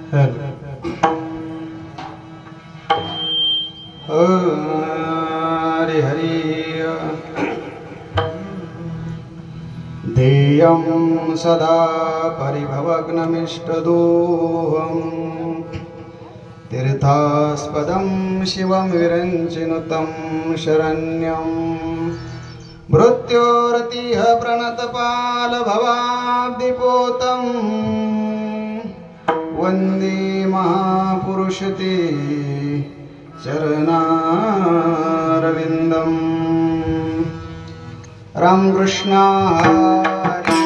हरि हरि ध्येयं सदा परिभवग्नमिष्टदोहम् तीर्थास्पदं शिवं विरञ्चिनुतं शरण्यं मृत्योरतिह प्रणतपालभवाब्धिपोतं वन्दे महापुरुषते चरणारविन्दम्। रामकृष्ण हरि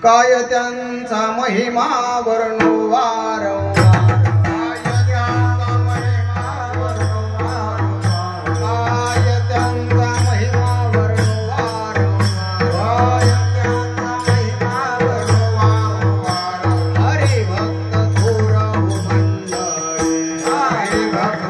काय त्यांचा महिमा वर्णू वारंवार काय त्यांचा महिमा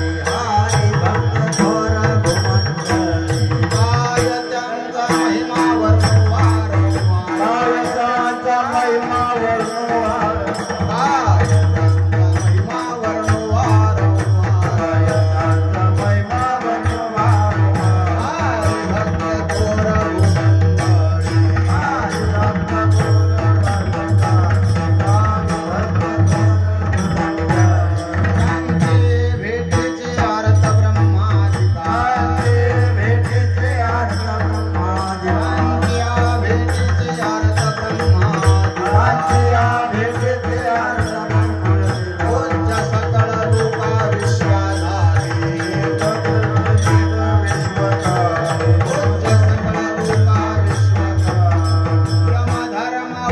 वर्णू वारंवार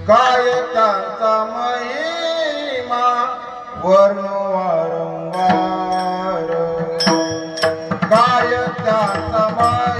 काय त्यांचा महिमा वर्णू वारंवार काय त्यांचा महिमा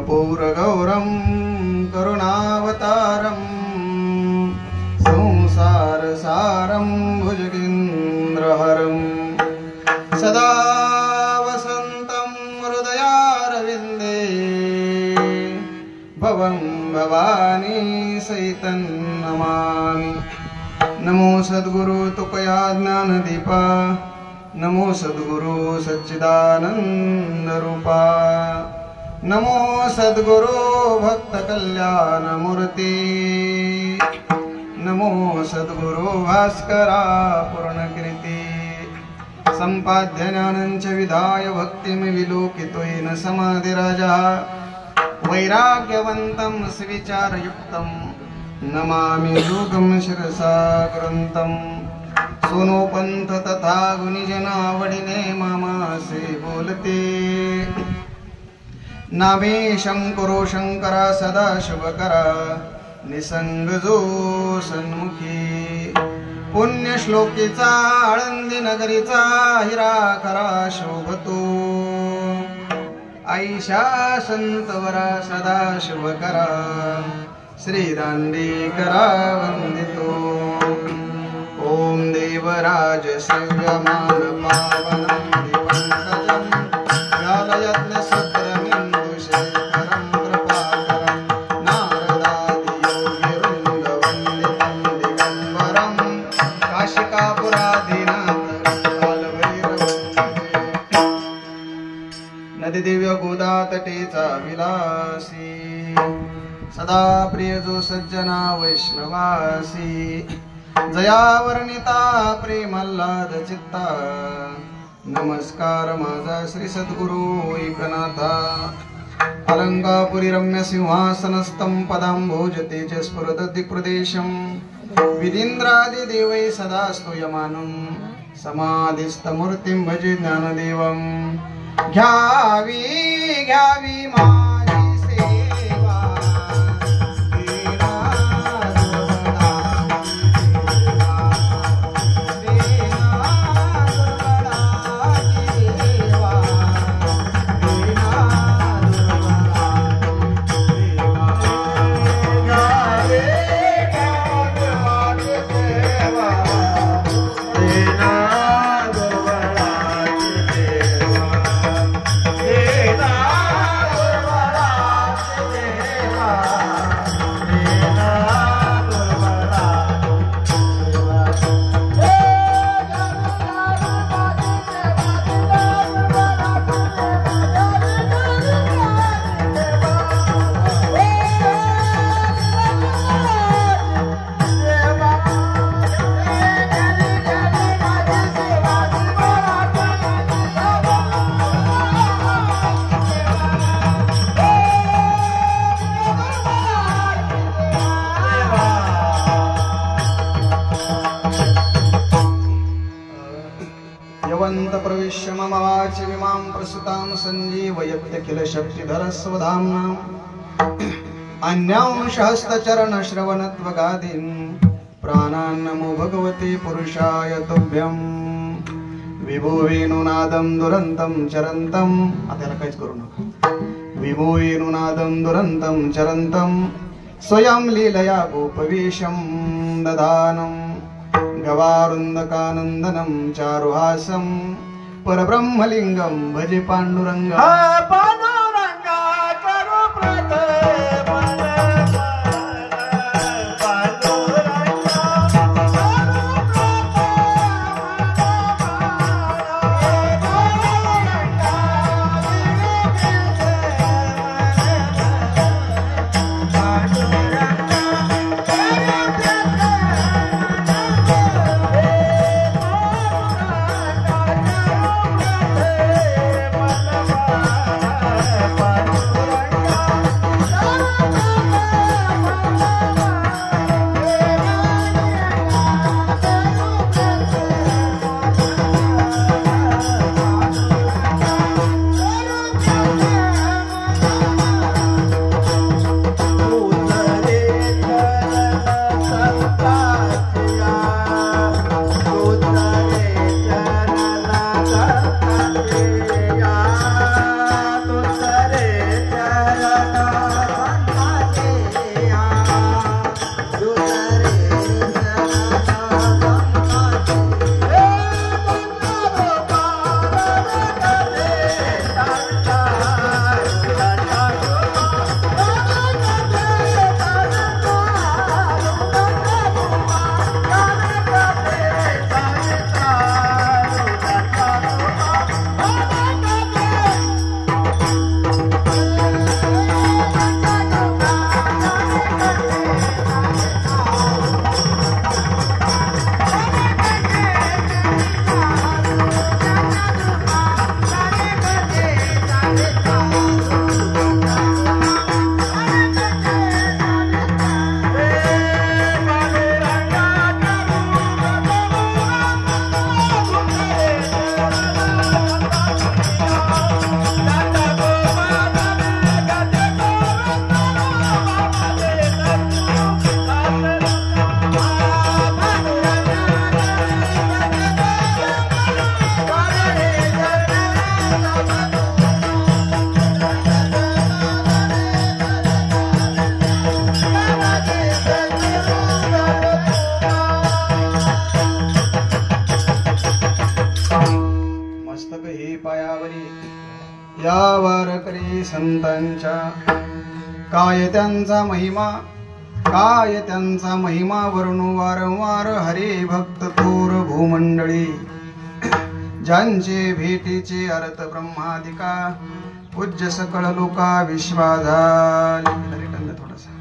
कर्पूरगौरं करुणावतारं संसारसारं भुजगेन्द्रहरं सदा वसन्तं हृदयारविन्दे भवं भवानी सहितं नमामि। नमो सद्गुरु तुकया ज्ञानदीपा, नमो सद्गुरु सच्चिदानंद रूपा, नमो सद्गुरु भक्त कल्याण मूर्ती, नमो सद्गुरु भास्करा पूर्णकीर्ती। संपाद्य ज्ञानंच विधाय भक्तिं विलोकितोयेन समाधिराजा, वैराग्यवन्तं सुविचारयुक्तं नमामि योगं शिरसा ग्रंथं। सोनो पंथ तथा गुणीजन आवडीने मामासे बोलते, नामे शंकरो शंकरा सदा शुभकरा, निसंग जो सन्मुखी। पुण्य श्लोकीचा आळंदी नगरीचा हिरा खरा शोभतो, आईशा संतवरा सदा शुभकरा, श्री दांडेकरा वंदितो। ओम देवराज सेव्यमान पावनं दिवंकजं, व्यालयज्ञसूत्रमिन्दुशेखरं कृपाकरं, नारदादियोगिवृन्दवन्दितं दिगम्बरं, काशिकापुराधीनाथ कालभैरवं। नदीदिव्य गोदा तटेचा विलासी, सदा प्रिय जो सज्जना वैष्णवासी। जयावर्णिता प्रेमल्लाद चित्ता, नमस्कार माझा श्री सद्गुरु एकनाथा। अलंकापुरी रम्य सिंहासनस्थं पदांभोज तेजस्फुरत दिक्प्रदेशं, विदीन्द्रादि देवै सदा स्तूयमानं, समाधिस्थमूर्तिं भजे ज्ञानदेवं। घ्यावी घ्यावी माझी सेवा, प्रविश्य मम वाचमिमां प्रसुतां सञ्जीवयत्य किल शक्तिधरस्वधाम्ना। अन्यांशहस्तचरणश्रवणत्वगादीन् प्राणान् नमो भगवते पुरुषाय तुभ्यं। विभो वेणुनादं दुरन्तं चरन्तं, आता याला काहीच करू नका। विभो वेणुनादं दुरन्तं चरन्तं, स्वयं लीलया गोपवेशं ददानं। गवारुन्दकानन्दनं चारुहासं, परब्रह्मलिंगं भजे पांडुरंगा। पांडुरंगा करू संतांच्या काय त्यांचा महिमा वर्णू वारंवार हरी भक्त थोर भूमंडळी ज्यांचे भेटीचे अर्थ ब्रह्मादिका पूज्य सकळ लोका विश्वाधारी थोडासा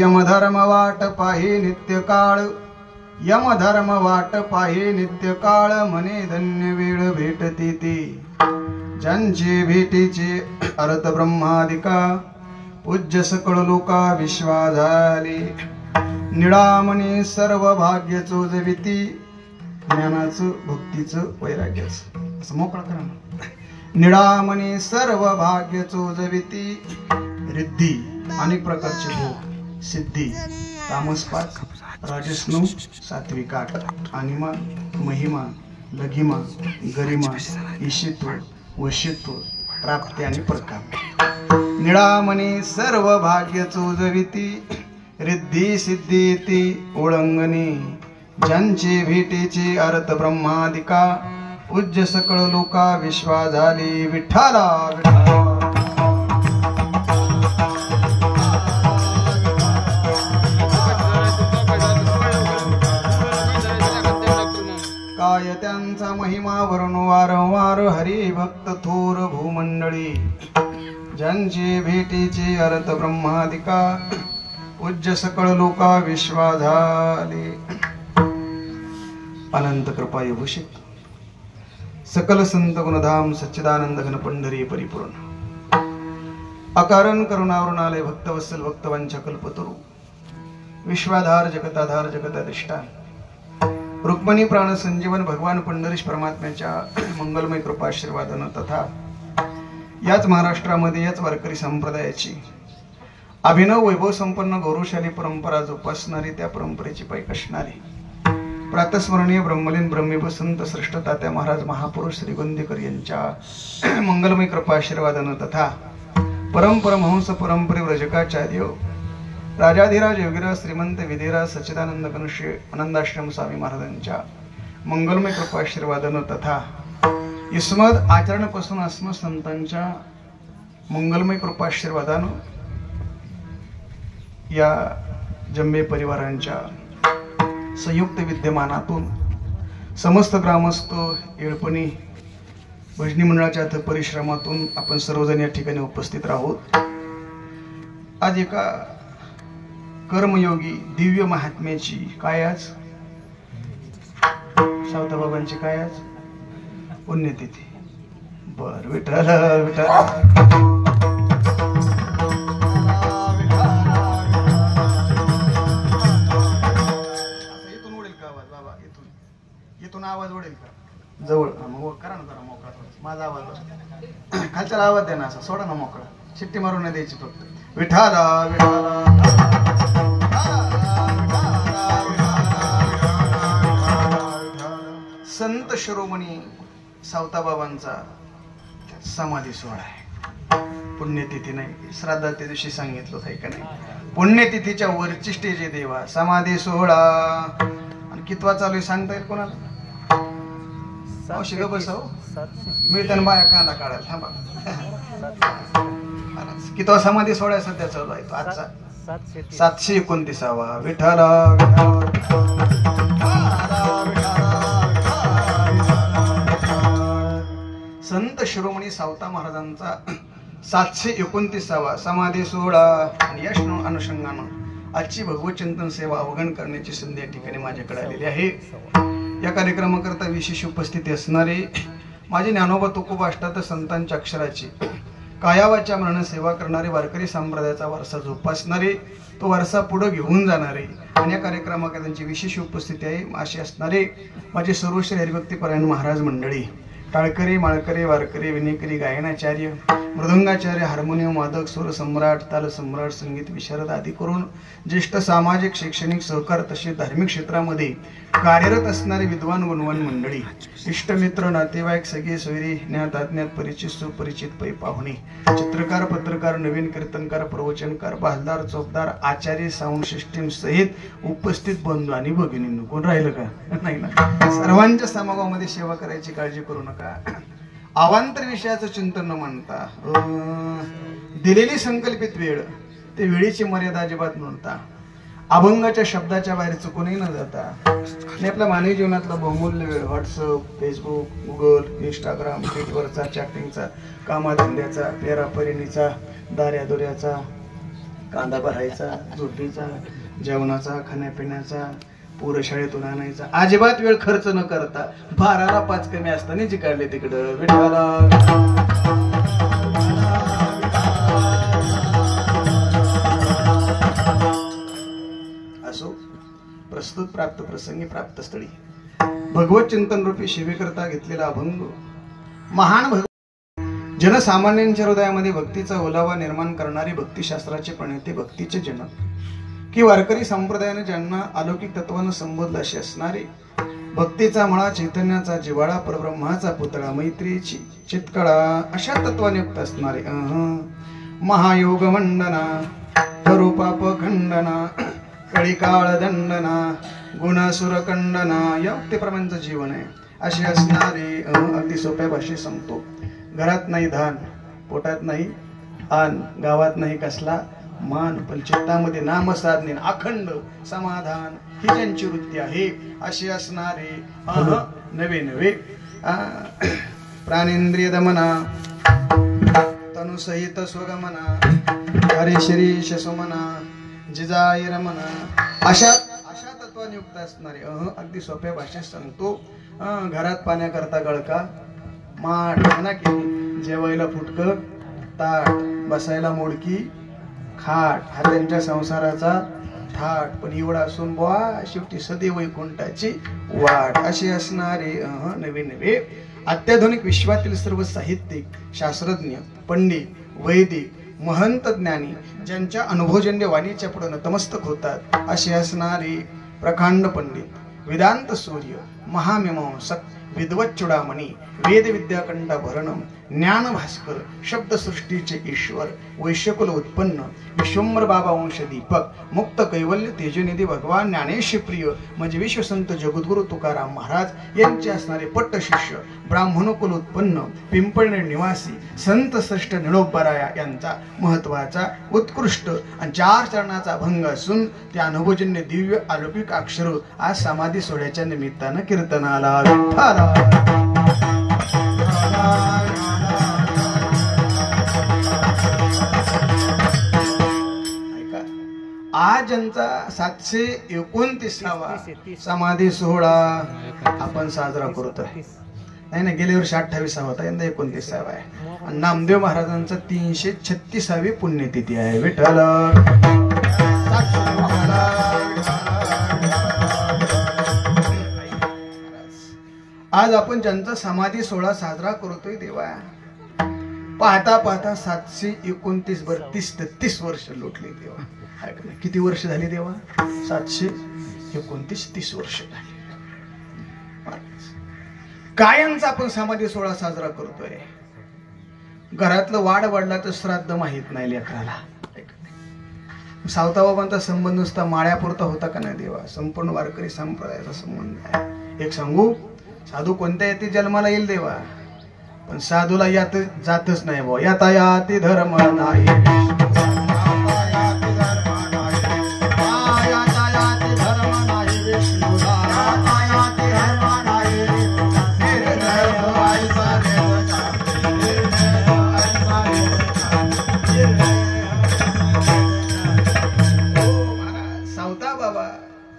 यमधर्म वाट पाहि नित्य काळ मने धन्य वेळ भेटती ती ज्यांचे भेटीचे अर्थ ब्रह्मादिका पूज्य सकळ लोका विश्वाधारी निळामणी सर्व भाग्य चोजविती ज्ञानाचं भक्तीचं वैराग्याचं असं मोकळं करा ना. निळामणी सर्व भाग्य चोजविती रिद्धी अनेक प्रकारचे भोग सिद्धी तामस 5 राजस 9 सात्विक 8 अनिमा महिमा लघिमा गरिमा ईशित्व वशित्व प्राप्ती आणि प्रकार निळामणी सर्व भाग्य चोजविती रिद्धी सिद्धी ती ओळंगणी ज्यांचे भेटीचे अर्थ ब्रह्मादिका पूज्य सकळ लोका विश्वा झाली विठ्ठला काय त्यांचा महिमा वर्णू वारंवार हरी भक्त थोर भूमंडळी ज्यांचे भेटीचे अर्थ ब्रह्मादिका पूज्य सकळ लोका विश्वा झाली अनंत कृपा विभूषित सकल संत गुणधाम सच्चिदानंद घन पंढरी परिपूर्ण अकारण करुणावरुणालय भक्तवत्सल भक्तवंच कल्पतरु विश्वाधार जगताधार जगताधिष्ठान रुक्मिणी प्राण संजीवन भगवान पंढरीश परमात्म्याच्या मंगलमय कृपाशीर्वादानं तथा याच महाराष्ट्रामध्ये याच वारकरी संप्रदायाची अभिनव वैभव संपन्न गौरवशाली परंपरा जोपासणारी त्या परंपरेची पैक असणारी प्रातस्मरणीय ब्रह्मलीन ब्रह्मीपसंत श्रेष्ठ तात्या महाराज महापुरुष श्री गोंदेकर यांच्या मंगलमय कृपाशीर्वादानं तथा परमहंस परंपरे व्रजकाचार्य राजाधिराज योगीराज श्रीमंत विधिराज सच्चिदानंद घनश्री आनंदाश्रम स्वामी महाराजांच्या मंगलमय कृपाशीर्वादानं तथा इस्मद आचरणपासून अस्मद संतांच्या मंगलमय कृपाशीर्वादानं या जम्मे परिवारांच्या संयुक्त विद्यमानातून समस्त ग्रामस्थ येळपणी भजनी मंडळाच्या परिश्रमातून आपण सर्वजण या ठिकाणी उपस्थित राहूत. आज एका कर्मयोगी दिव्य महात्म्याची काय आज सावताबाबांची काय आज पुण्यतिथी. बर विठ्ठल विठ्ठल आवाज ओढेल का जवळ मग करा ना जरा मोकळा माझा आवाज खालच्याला आवाज द्या ना असा सोडा ना मोकळा शिट्टी मारून नाही द्यायची फक्त विठाला विठाला संत शिरोमणी सावताबाबांचा समाधी सोहळा आहे. पुण्यतिथी नाही श्राद्धाच्या दिवशी सांगितलं आहे का नाही. पुण्यतिथीच्या वरची स्टेज आहे देवा समाधी सोहळा. आणि कितवा चालू आहे सांगता येईल कोणाला. बसव मी त्यांना बाया कांदा काढायला थांबा. कितवा समाधी सोहळा सध्या चालू आहे तो आजचा 729. विठाला संत शिरोमणी सावता महाराजांचा 729 समाधी सोहळा. आणि या अनुषंगानं आजची भगवत चिंतन सेवा अवगण करण्याची संधी या ठिकाणी माझ्याकडे आलेली आहे. या कार्यक्रमाकरता विशेष उपस्थिती असणारे माझे ज्ञानोबा तुकोबा अष्टादश संतांच्या अक्षराची कायावाच्या मरण सेवा करणारे वारकरी संप्रदायाचा वारसा जोपासणारे तो वारसा पुढे घेऊन जाणारे आणि या कार्यक्रमाकरता त्यांची विशेष उपस्थिती आहे असे असणारे माझे सर्वश्री हरिभक्तीपरायण महाराज मंडळी टाळकरी माळकरी वारकरी विनेकरी गायनाचार्य मृदंगाचार्य हार्मोनियम वादक सूर सम्राट ताल सम्राट संगीत विशारद आदी करून ज्येष्ठ सामाजिक शैक्षणिक सहकार तसेच धार्मिक क्षेत्रामध्ये कार्यरत असणारे विद्वान गुणवान मंडळी इष्टमित्र नातेवाईक सगळे सोयरी ज्ञात अज्ञात परिचित सुपरिचित पै पाहुणे चित्रकार पत्रकार नवीन कीर्तनकार प्रवचनकार बहालदार चौकदार आचार्य साऊंड सिस्टीम सहित उपस्थित बंधू आणि भगिनींनो कोण राहिलं का नाही ना. सर्वांच्या समागमामध्ये सेवा करायची काळजी करू नका. अवांतर विषयाचं चिंतन न म्हणता दिलेली संकल्पित वेळ ते वेळेची मर्यादा अजिबात नव्हता. अभंगाच्या शब्दाच्या बाहेर चुकूनही न जाता आणि आपल्या मानवी जीवनातला बहुमूल्य वेळ व्हॉट्सअप, फेसबुक, गुगल, इंस्टाग्राम, ट्विटरवरचा, चॅटिंगचा, कामाधंद्याचा, पेरापरिणीचा, दाऱ्यादोऱ्याचा, कांदा भरायचा, झोपीचा, जेवणाचा, खाण्यापिण्याचा, पोरं शाळेतून आणायचा, अजिबात वेळ खर्च न करता 12ला 5 कमी असताना जी काढले तिकडं विठाला असो. प्रस्तुत प्राप्त प्रसंगी प्राप्त स्थळी भगवत चिंतन रूपी सेवेकरता घेतलेला अभंग महान जनसामान्यांच्या हृदयामध्ये भक्तीचा ओलावा निर्माण करणारी भक्तिशास्त्राचे प्रणेते, भक्तीचे जनक की वारकरी संप्रदायाने ज्यांना अलौकिक तत्वानं संबोधलं असे असणारे, भक्तीचा मळा, चैतन्याचा जिवाळा, परब्रह्माचा पुतळा, मैत्रीची चितकळा अशा तत्वाने युक्त असणारे महायोग मंडना, करू पाप खंडना, कळीकाळ दंडना, गुणासुर खंडना या भक्तीप्रमाणेचं जीवन आहे असे असणारे अगदी सोप्या भाषेत सांगतो. घरात नाही धान, पोटात नाही आन, गावात नाही कसला मान, पण चित्तामध्ये नाम साधने अखंड समाधान ही ज्यांची वृत्ती आहे असे असणारे नवे नवे प्राणेंद्रिय दमना, तनुसहित स्वगमना, हरे शिरीष सुमना, जिजाई रमना अशा तत्वाने युक्त असणारे अगदी सोप्या भाषेत सांगतो. घरात पाण्याकरता गळका, माठ म्हणा की जेवायला फुटकं ताट, बसायला मोडकी खाट, हा त्यांच्या संसाराचा थाट, पण एवढा असून बुवा शेवटी सदैव वैकुंठाची वाट असे असणारे नवे नवे अत्याधुनिक विश्वातील सर्व साहित्यिक, शास्त्रज्ञ, पंडित, वैदिक, महंत ज्ञानी ज्यांच्या अनुभवजन्य वाणीच्या पुढे नतमस्तक होतात असे असणारे प्रकांड पंडित, वेदांत सूर्य, महामीमांसक, विद्वत चुडामणी, वेद विद्याकंठाभरणम, ज्ञान भास्कर, शब्दसृष्टीचे ईश्वर, वैश्यकुल उत्पन्न, विश्वंभर बाबा वंश दीपक, मुक्त कैवल्य तेजनिधी भगवान ज्ञानेशी प्रिय म्हणजे विश्वसंत जगद्गुरु तुकाराम महाराज यांचे असणारे पट्ट शिष्य, ब्राह्मणकुल उत्पन्न, पिंपळनेर निवासी संत श्रेष्ठ निळोबराया यांचा महत्वाचा उत्कृष्ट आणि 4 चरणाचा अभंग असून त्या अनुभवजन्य दिव्य अलौकिक अक्षर आज समाधी सोहळ्याच्या निमित्तानं कीर्तनाला विठ्ठला. आज ज्यांचा 729वा समाधी सोहळा आपण साजरा करतोय, नाही ना, गेल्या वर्षी 28वा होता, यंदा 29वा आहे आणि नामदेव महाराजांचा 336वी पुण्यतिथी आहे. विठ्ठल आज आपण ज्यांचा समाधी सोहळा साजरा करतोय देवा, पाहता पाहता 729 32 वर्ष लोटली देवा. किती वर्ष झाली देवा? 729 30 वर्ष झाली. कायमचा आपण समाधी सोहळा साजरा करतोय. घरातलं वाढ वाढलाचं श्राद्ध माहित नाही लेकराला. सावताबाबांचा संबंध नुसता माळ्यापुरता होता का नाही देवा? संपूर्ण वारकरी संप्रदायाचा संबंध आहे. एक सांगू, साधू कोणत्या याती जन्माला येईल देवा, पण साधूला यात जातच नाही बुवा. याता याती धर्म नाही,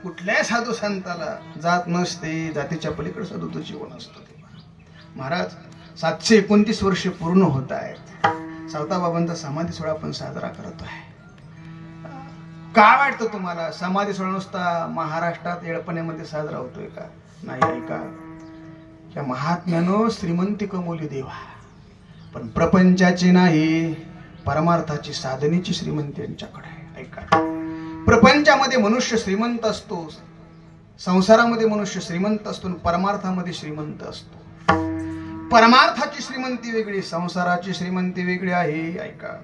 कुठल्या साधू संताला जात नसते, जातीच्या पलीकडे साधूचं जीवन असतं. महाराज 729 वर्ष पूर्ण होत आहेत. सावताबाबांचा समाधी सोहळा आपण साजरा करत आहे. काय वाटतं तुम्हाला? समाधी सोहळा नुसता महाराष्ट्रात येळपण्यामध्ये साजरा होतोय का? नाही. ऐका, या महात्म्यानं श्रीमंती कमवली देवा, पण प्रपंचाची नाही, परमार्थाची साधनेची श्रीमंती यांच्याकडे आहे. ऐका, प्रपंचामध्ये मनुष्य श्रीमंत असतो, संसारामध्ये मनुष्य श्रीमंत असतो, परमार्थामध्ये श्रीमंत असतो. परमार्थाची श्रीमंती वेगळी, संसाराची श्रीमंती वेगळी आहे. ऐका,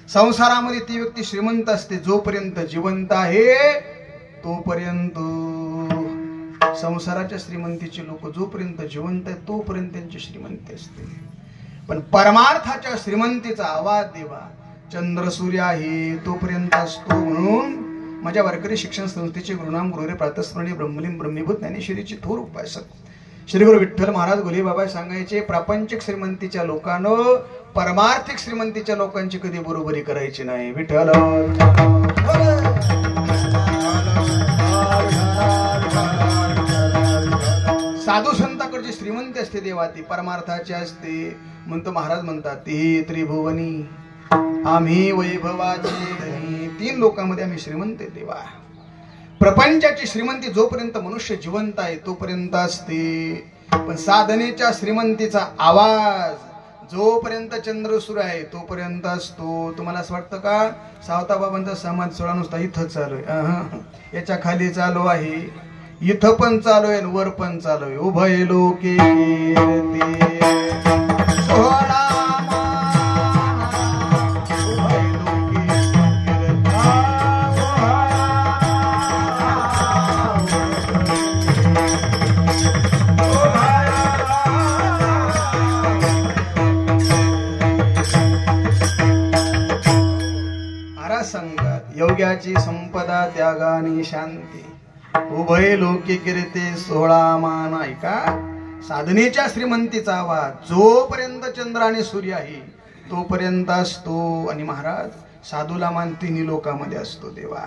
संसारामध्ये ती व्यक्ती श्रीमंत असते जोपर्यंत जिवंत आहे तोपर्यंत. संसाराच्या श्रीमंतीचे लोक जोपर्यंत जिवंत आहे तोपर्यंत त्यांची श्रीमंती असते. पण परमार्थाच्या श्रीमंतीचा आवाज देवा चंद्र सूर्य आहे तोपर्यंत असतो. म्हणून माझ्या वारकरी शिक्षण संस्थेचे गुरुनाम गुरुरे प्रातस्मरणी ब्रह्मलीन ब्रह्मीभूत ज्ञानेश्वरीची थोर उपासक श्री गुरु विठ्ठल महाराज गोले बाबा सांगायचे, प्रापंचिक श्रीमंतीच्या लोकांनो परमार्थिक श्रीमंतीच्या लोकांची कधी बरोबरी करायची नाही. विठ्ठल साधू संताकडची श्रीमंती असते देवा ती परमार्थाची असते. म्हणतो महाराज म्हणतात, ती त्रिभुवनी आम्ही वैभवाची धनी. 3 लोकांमध्ये आम्ही श्रीमंत देवा. प्रपंचाची श्रीमंती जोपर्यंत मनुष्य जिवंत आहे तोपर्यंत असते, पण साधनेच्या श्रीमंतीचा आवाज जोपर्यंत चंद्र सुरू आहे तोपर्यंत असतो. तुम्हाला असं वाटतं का सावता बाबांचा समाज सोळा नुसता इथं चालू आहे? याच्या खाली चालू आहे, इथं पण चालू आहे, वर पण चालू आहे. उभय लोके सोळा संगत योग्याची संपदा त्यागानी शांती उभय लोके कीर्ती 16 मान. ऐका साधनेच्या श्रीमंतीचा आवाज जोपर्यंत चंद्र आणि सूर्य आहे तोपर्यंत असतो. आणि महाराज साधूला मान 3 लोकांमध्ये असतो देवा.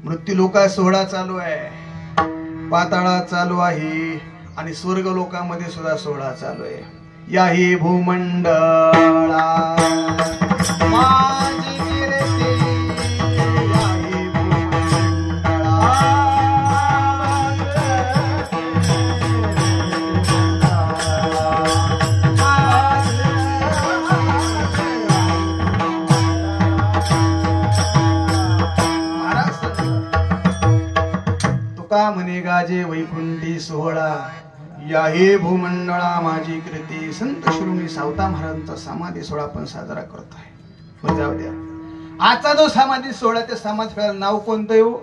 मृत्यू लोका 16 चालू आहे, पाताळा चालू आहे आणि स्वर्ग लोकांमध्ये सुद्धा 16 चालू आहे. याही भूमंडळा माझी म्हणे गाजे वैकुंठी 16 याही भूमंडळा माझी कृती. संत शिरोमणी सावता महाराजांचा समाधी सोहळा आपण साजरा करत आहे. जाऊ द्या, आजचा जो समाधी सोहळा त्या समाधी सोहळ्याला नाव कोणतं येऊ?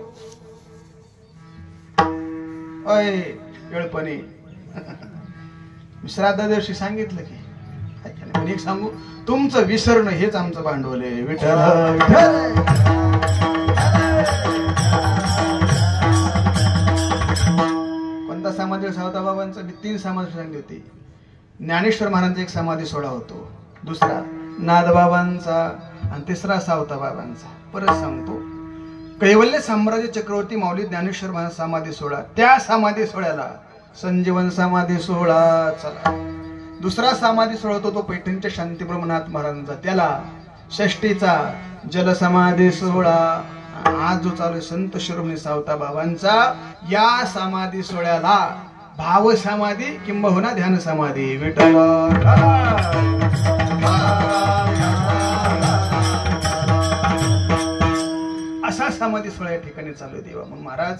अय वेळपणे श्राद्धा दिवशी सांगितलं की पण एक सांगू, तुमचं विसरणं हेच आमचं भांडवल आहे. विठ्ठल समाधी सावता बाबांचा 3 समाधी सांगली होती. ज्ञानेश्वर महाराजांचा एक समाधी सोहळा होतो, दुसरा नादबाबांचा आणि तिसरा सावता बाबांचा. परत सांगतो, कैवल्य साम्राज्य चक्रवर्ती माऊली ज्ञानेश्वर महाराज समाधी सोहळा, त्या समाधी सोहळ्याला संजीवन समाधी सोहळा. चला, दुसरा समाधी सोहळा होतो तो पैठणच्या शांतीब्रह्मनाथ महाराजांचा, त्याला षष्टीचा जलसमाधी सोहळा. आज जो चालू संत शिरोमणी सावता बाबांचा, या समाधी सोहळ्याला भाव समाधी किंबहुना ध्यान समाधी. विठ्ठल असा समाधी सोहळा या ठिकाणी चालू देवा. मग महाराज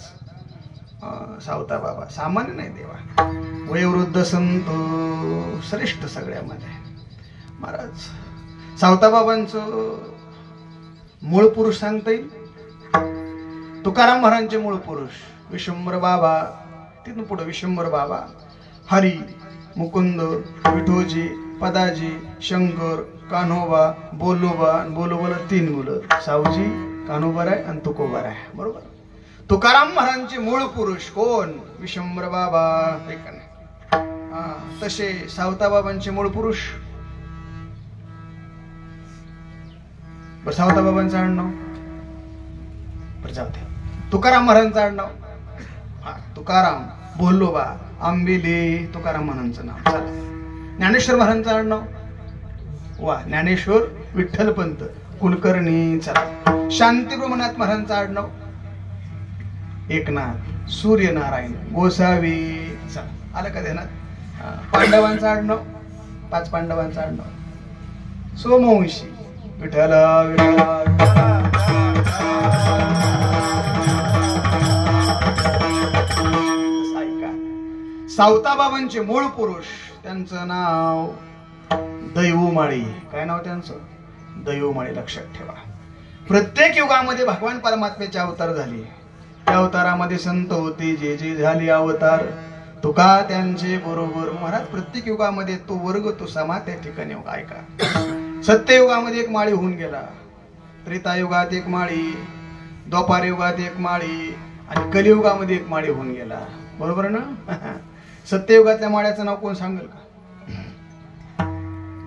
सावता बाबा सामान्य नाही देवा, वयोवृद्ध संत श्रेष्ठ सगळ्यामध्ये. महाराज सावता बाबांचं मूळ पुरुष सांगता येईल. तुकाराम महाराजांचे मूळ पुरुष विश्वंभर बाबा, तिथून पुढे विश्वंभर बाबा, हरी, मुकुंद, विठोजी, पदाजी, शंकर, कान्होबा, बोलोबा. बोलोबाला 3 मुलं, सावजी, कान्होबा आहे आणि तुकोबा आहे. बरोबर. तुकाराम महाराजांचे मूळ पुरुष कोण? विश्वंभर बाबा. तसे सावता बाबांचे मूळ पुरुष. सावता बाबांचं आडनाव जाऊ. तुकाराम महाराजांचं आडनाव तुकाराम, बोलोबा, आंबिले, तुकाराम महाराजांचं नाव. चला, ज्ञानेश्वर महाराजांचं आडनाव वा ज्ञानेश्वर विठ्ठलपंत कुलकर्णी. चला, शांतीब्रह्मनाथ महाराजांचं आडनाव एकनाथ सूर्यनारायण गोसावी. चला, आलं का ध्यानात? पांडवांचं आडनाव, 5 पांडवांचं आडनाव सोमवंशी. विठ्ठल सावता बाबांचे मूळ पुरुष, त्यांचं नाव दैवमाळी. काय नाव त्यांचं? दैवमाळी. लक्षात ठेवा, प्रत्येक युगामध्ये भगवान परमात्म्याचे अवतार झाले. त्या अवतारामध्ये संत होते, जे जे झाले अवतार तुका त्यांचे बरोबर. महाराज प्रत्येक युगामध्ये तो वर्ग, तो समाज त्या ठिकाणी. ऐका, सत्ययुगामध्ये एक माळी होऊन गेला, त्रेतायुगात एक माळी, द्वापार युगात एक माळी आणि कलियुगामध्ये एक माळी होऊन गेला. बरोबर ना? सत्ययुगातल्या माळ्याचं नाव कोण सांगेल का?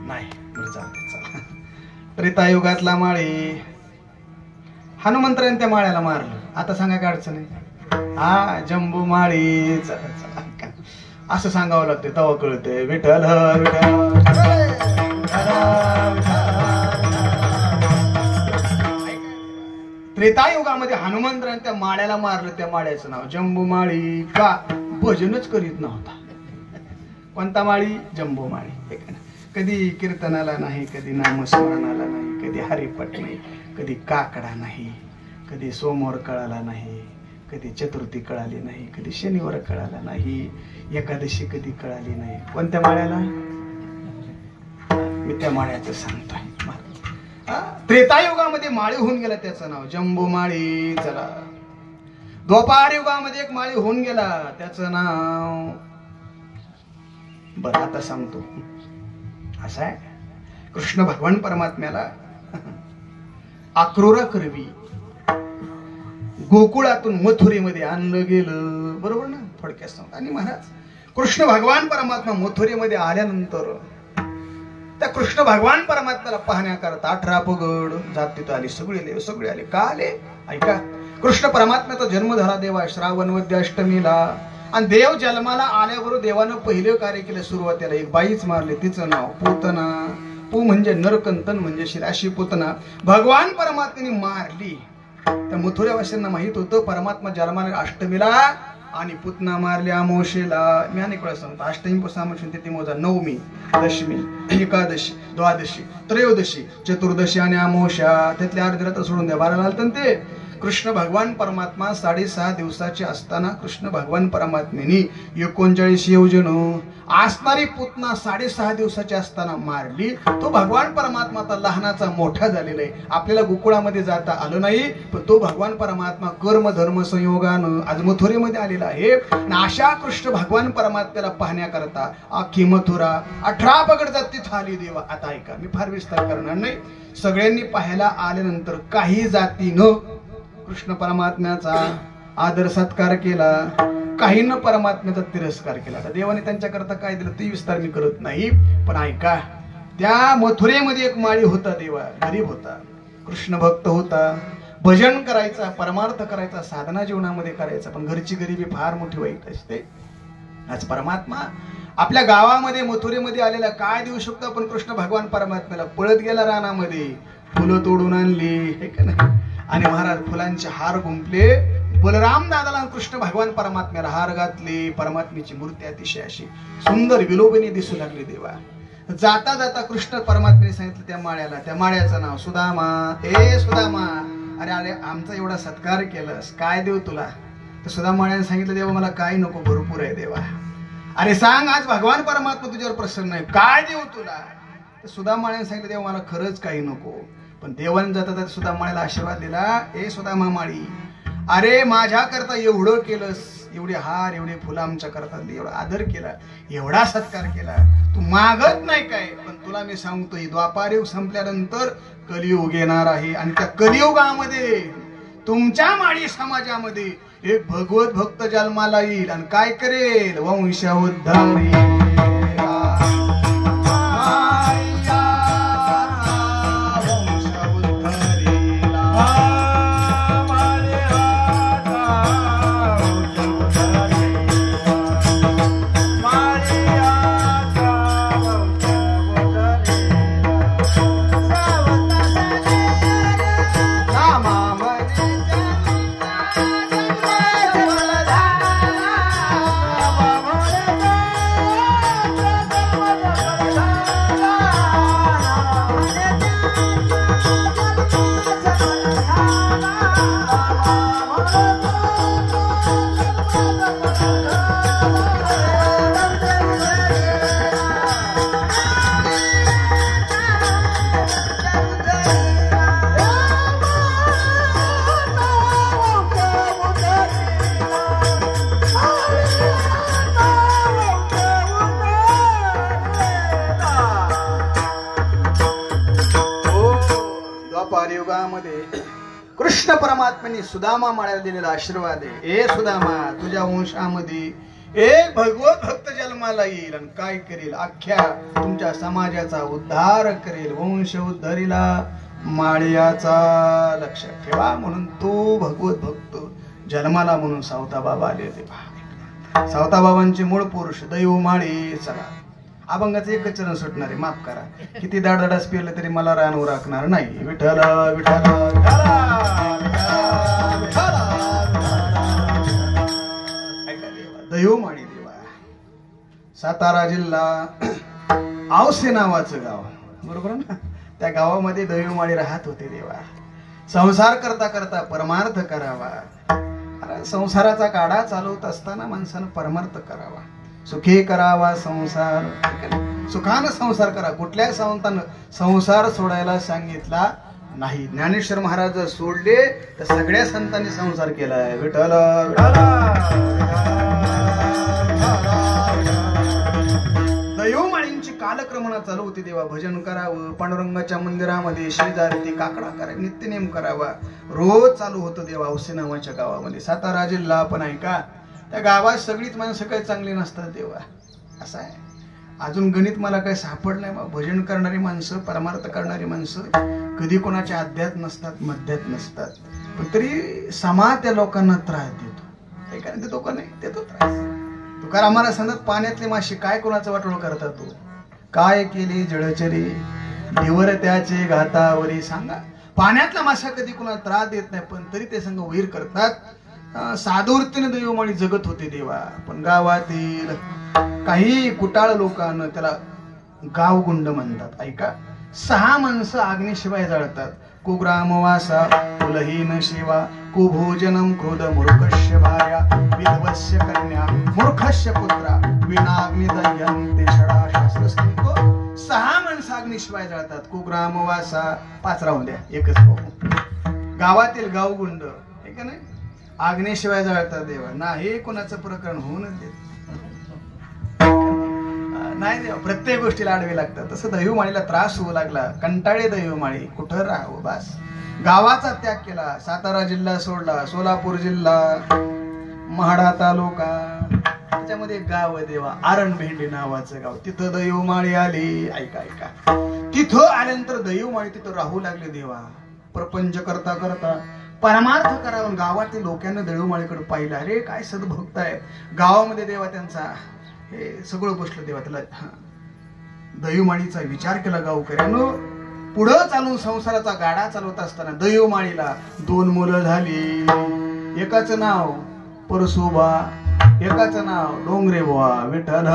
नाही. बरं चालतंय, चला. त्रेतायुगातला माळी, हनुमंतराने त्या माळ्याला मारलं. आता सांगा काय अडचण आहे? हा, जंबू माळी. चला चला, असं सांगावं लागतं तेव्हा कळतंय. विठ्ठल त्रेतायुगामध्ये हनुमंतराने त्या माळ्याला मारलं. त्या माळ्याचं नाव जंबू माळी. का? भजनच करीत नव्हता. कोणता माळी? जंबू माळी. कधी कीर्तनाला नाही, कधी नामस्मरणाला नाही, कधी हरिपट नाही, कधी काकडा नाही, कधी सोमवार कळाला नाही, कधी चतुर्थी कळाली नाही, कधी शनिवार कळाला नाही, एकादशी कधी कळाली नाही. कोणत्या माळ्याला? मी त्या माळ्याचं सांगतोय. त्रेतायुगामध्ये माळी होऊन गेला, त्याचं नाव जंबू माळी. चला, द्वापार युगामध्ये एक माळी होऊन गेला, त्याचं नाव, बरं आता सांगतो. असं आहे, कृष्ण भगवान परमात्म्याला अक्रूरा करवी गोकुळातून मथुरेमध्ये आणलं गेलं. बरोबर ना? थोडक्यात सांगतो. आणि महाराज कृष्ण भगवान परमात्मा मथुरेमध्ये आल्यानंतर त्या कृष्ण भगवान परमात्म्याला पाहण्याकरता 18 पगड जातीत आली. सगळे आले. का आले? ऐका, कृष्ण परमात्म्याचा जन्म झाला देवा श्रावण वद्य अष्टमीला. आणि देव जन्माला आल्याबरोबर देवानं पहिलं कार्य केलं. सुरुवातीला एक बाईच मारली, तिचं नाव पूतना. पू म्हणजे नरकंतन म्हणजे शिर, अशी पूतना भगवान परमात्म्याने मारली. त्या मथुरेवासींना माहित होतं परमात्मा जन्माला अष्टमीला आणि पुतना मारली अमावशेला. मी अनेक वेळा सांगतो, अष्टमी पासून ते मोजा, नवमी, दशमी, एकादशी, द्वादशी, त्रयोदशी, चतुर्दशी आणि अमावस्या. त्यातले अर्धे रात्र सोडून द्या, 12 आलतं ते. कृष्ण भगवान परमात्मा 6.5 दिवसाचे असताना कृष्ण भगवान परमात्म्याने 39 योजन असणारी पुतना 6.5 दिवसाची असताना मारली. तो भगवान परमात्मा आता लहानाचा मोठा झालेला आहे. आपल्याला गोकुळामध्ये जाता आलं नाही, पण तो भगवान परमात्मा कर्म धर्म संयोगानं आज मथुरेमध्ये आलेला आहे. आणि अशा कृष्ण भगवान परमात्म्याला पाहण्याकरता अख्खी मथुरा 18 पगड जातीत आली देवा. आता ऐका, मी फार विस्तार करणार नाही. सगळ्यांनी पाहायला आल्यानंतर काही जातीनं कृष्ण परमात्म्याचा आदर सत्कार केला, काहींना परमात्म्याचा तिरस्कार केला. तर देवाने त्यांच्याकरता काय दिलं ते विस्तार मी करत नाही. पण ऐका, त्या मथुरेमध्ये एक माळी होता देवा, गरीब होता, कृष्ण भक्त होता, भजन करायचा, परमार्थ करायचा, साधना जीवनामध्ये करायचा. पण घरची गरिबी फार मोठी वाईट असते. आज परमात्मा आपल्या गावामध्ये मथुरेमध्ये आलेला काय देऊ शकतो आपण कृष्ण भगवान परमात्म्याला? पळत गेला रानामध्ये, फुलं तोडून आणली, हे का नाही? आणि महाराज फुलांचे हार गुंफले. बलराम दादाला कृष्ण भगवान परमात्म्याला हार घातले. परमात्म्याची मूर्ती अतिशय अशी सुंदर विलोभनीय दिसू लागली देवा. जाता जाता कृष्ण परमात्म्याने सांगितलं त्या माळ्याला, त्या माळ्याचं नाव सुदामा. ए सुदामा, अरे अरे आमचा एवढा सत्कार केलंस, काय देऊ तुला? तर सुदामाने सांगितलं, देवा मला काय नको, भरपूर आहे देवा. अरे सांग, आज भगवान परमात्मा तुझ्यावर प्रसन्न आहे, काय देऊ तुला? तर सुदामाने सांगितलं, देवा मला खरंच काही नको. पण देवाने जाता सुदामाला आशीर्वाद दिला. ए सुदामा माळी, अरे माझ्या करता एवढं केलंस, एवढे हार एवढे फुलं आमच्या करता, एवढा आदर केला, एवढा सत्कार केला, तू मागत नाही काय? पण तुला मी सांगतोय, द्वापारयुग संपल्यानंतर कलियुग येणार आहे. आणि त्या कलियुगामध्ये तुमच्या माळी समाजामध्ये एक भगवत भक्त जन्माला येईल आणि काय करेल? वंशोद्धारी. कृष्ण परमात्म्याने सुदामा माळ्याला दिलेला आशीर्वाद आहे. ए सुदामा, तुझ्या वंशामध्ये एक भगवत भक्त जन्माला येईल आणि काय करेल, अख्ख्या तुमच्या समाजाचा उद्धार करेल, वंश उद्धरीला माळ्याचा. लक्षात ठेवा. म्हणून तो भगवत भक्त जन्माला म्हणून सावता बाबा आले होते. सावता बाबांचे मूळ पुरुष दैव माळी. चला, अभंगाचं एकच चरण सुटणार आहे, माफ करा. किती दाडदाडास पिरलं तरी मला रानवर राखणार नाही. विठ्ठल विठ्ठल दैव माळी देवा. सातारा जिल्हा औसे नावाचं गाव, बरोबर ना? त्या गावामध्ये दैव माळी राहत होते देवा. संसार करता करता परमार्थ करावा. संसाराचा काढा चालवत असताना माणसानं परमार्थ करावा. सुखी करावा संसार, सुखानं संसार करा. कुठल्या संतानं संसार सोडायला सांगितला नाही. ज्ञानेश्वर महाराज सोडले तर सगळ्या संतांनी संसार केलाय. विठ्ठल दैवमाळींची कालक्रमणा चालू होती देवा. भजन करावं, पांडुरंगाच्या मंदिरामध्ये शेजारी काकडा करावा, नित्यनेम करावा, रोज चालू होतं देवा. औसे नावाच्या गावामध्ये, सातारा जिल्हा. पण ऐका, त्या गावात सगळीच माणसं काही चांगली नसतात देवा. असं आहे. अजून गणित मला काही सापडलं नाही. भजन करणारी माणसं, परमार्थ करणारी माणसं कधी कोणाच्या अध्यात नसतात, मध्यात नसतात. पण तरी समाज त्या लोकांना त्रास देतो. ऐका, ते लोक नाही देतो त्रास. तुकारामाला सांगत, पाण्यातले मासे काय कोणाचं वाटोळ करतात? तू काय केली जळचरी देवर त्याचे घातावरी. सांगा, पाण्यातला मासा कधी कोणाला त्रास देत नाही, पण तरी ते संग वैर करतात. साधुवृत्तीने दैवमाळी जगत होते देवा. पण गावातील काही कुटाळ लोकांना त्याला गावगुंड म्हणतात. ऐका, 6 माणसं अग्निशिवाय जळतात. कुग्रामवासा कुलहीन शिवा, कुभोजनम क्रोध मूर्खस्य भार्या, विधवस्य कन्या मूर्खस्य पुत्रा, विनाग्निदयं ते षडा शास्त्रस्थितो. 6 माणसं अग्निशिवाय जळतात. कुग्रामवासा, 5 राहून द्या, एकच पाहू. गावातील गावगुंड हे का नाही, अग्निशिवाय जळतात देवा. नाही कोणाचं प्रकरण होऊनच देत नाही देवा. प्रत्येक गोष्टीला आडवे लागतात. तसं दैवमाळीला त्रास होऊ लागला. कंटाळे दैवमाळी, कुठं राहावं बास. गावाचा त्याग केला. सातारा जिल्हा सोडला. सोलापूर जिल्हा, महाडा तालुका, त्याच्यामध्ये एक गाव आहे देवा, आरणभेंडी नावाचं गाव. तिथं दैवमाळी आली. ऐका ऐका, तिथं आल्यानंतर दैवमाळी तिथं राहू लागले देवा. प्रपंच करता करता परमार्थ करावं. गावातील लोकांना दैवमाळीकडे पाहिलं. अरे काय सद्भक्त आहेत गावामध्ये देवा. त्यांचा हे सगळं बसलं देवा. त्याला दैवमाळीचा विचार केला गावकऱ्यांनो. पुढं चालून संसाराचा गाडा चालवत असताना दैवमाळीला 2 मुलं झाली. एकाचं नाव परसोबा, एकाचं नाव डोंगरे बुवा. विठ्ठल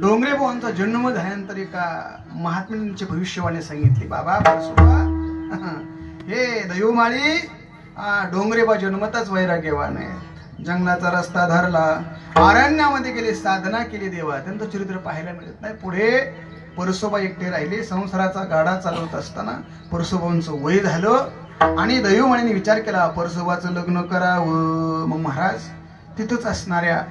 डोंगरे बुवांचा जन्म झाल्यानंतर एका महात्म्यांची भविष्यवाणी सांगितली. बाबा परसोबा, हे दैवमाळी डोंगरेबा जन्मताच वैराग्यवान आहे. जंगलाचा रस्ता धरला, अरण्यामध्ये गेले, साधना केली देवा. त्यांचं चरित्र पाहायला मिळत नाही. पुढे परसोबा एकटे राहिले. संसाराचा गाडा चालवत असताना परसोबांचं वय झालं आणि दैवमाळीने विचार केला परसोबाचं लग्न करावं. मग महाराज तिथंच असणाऱ्या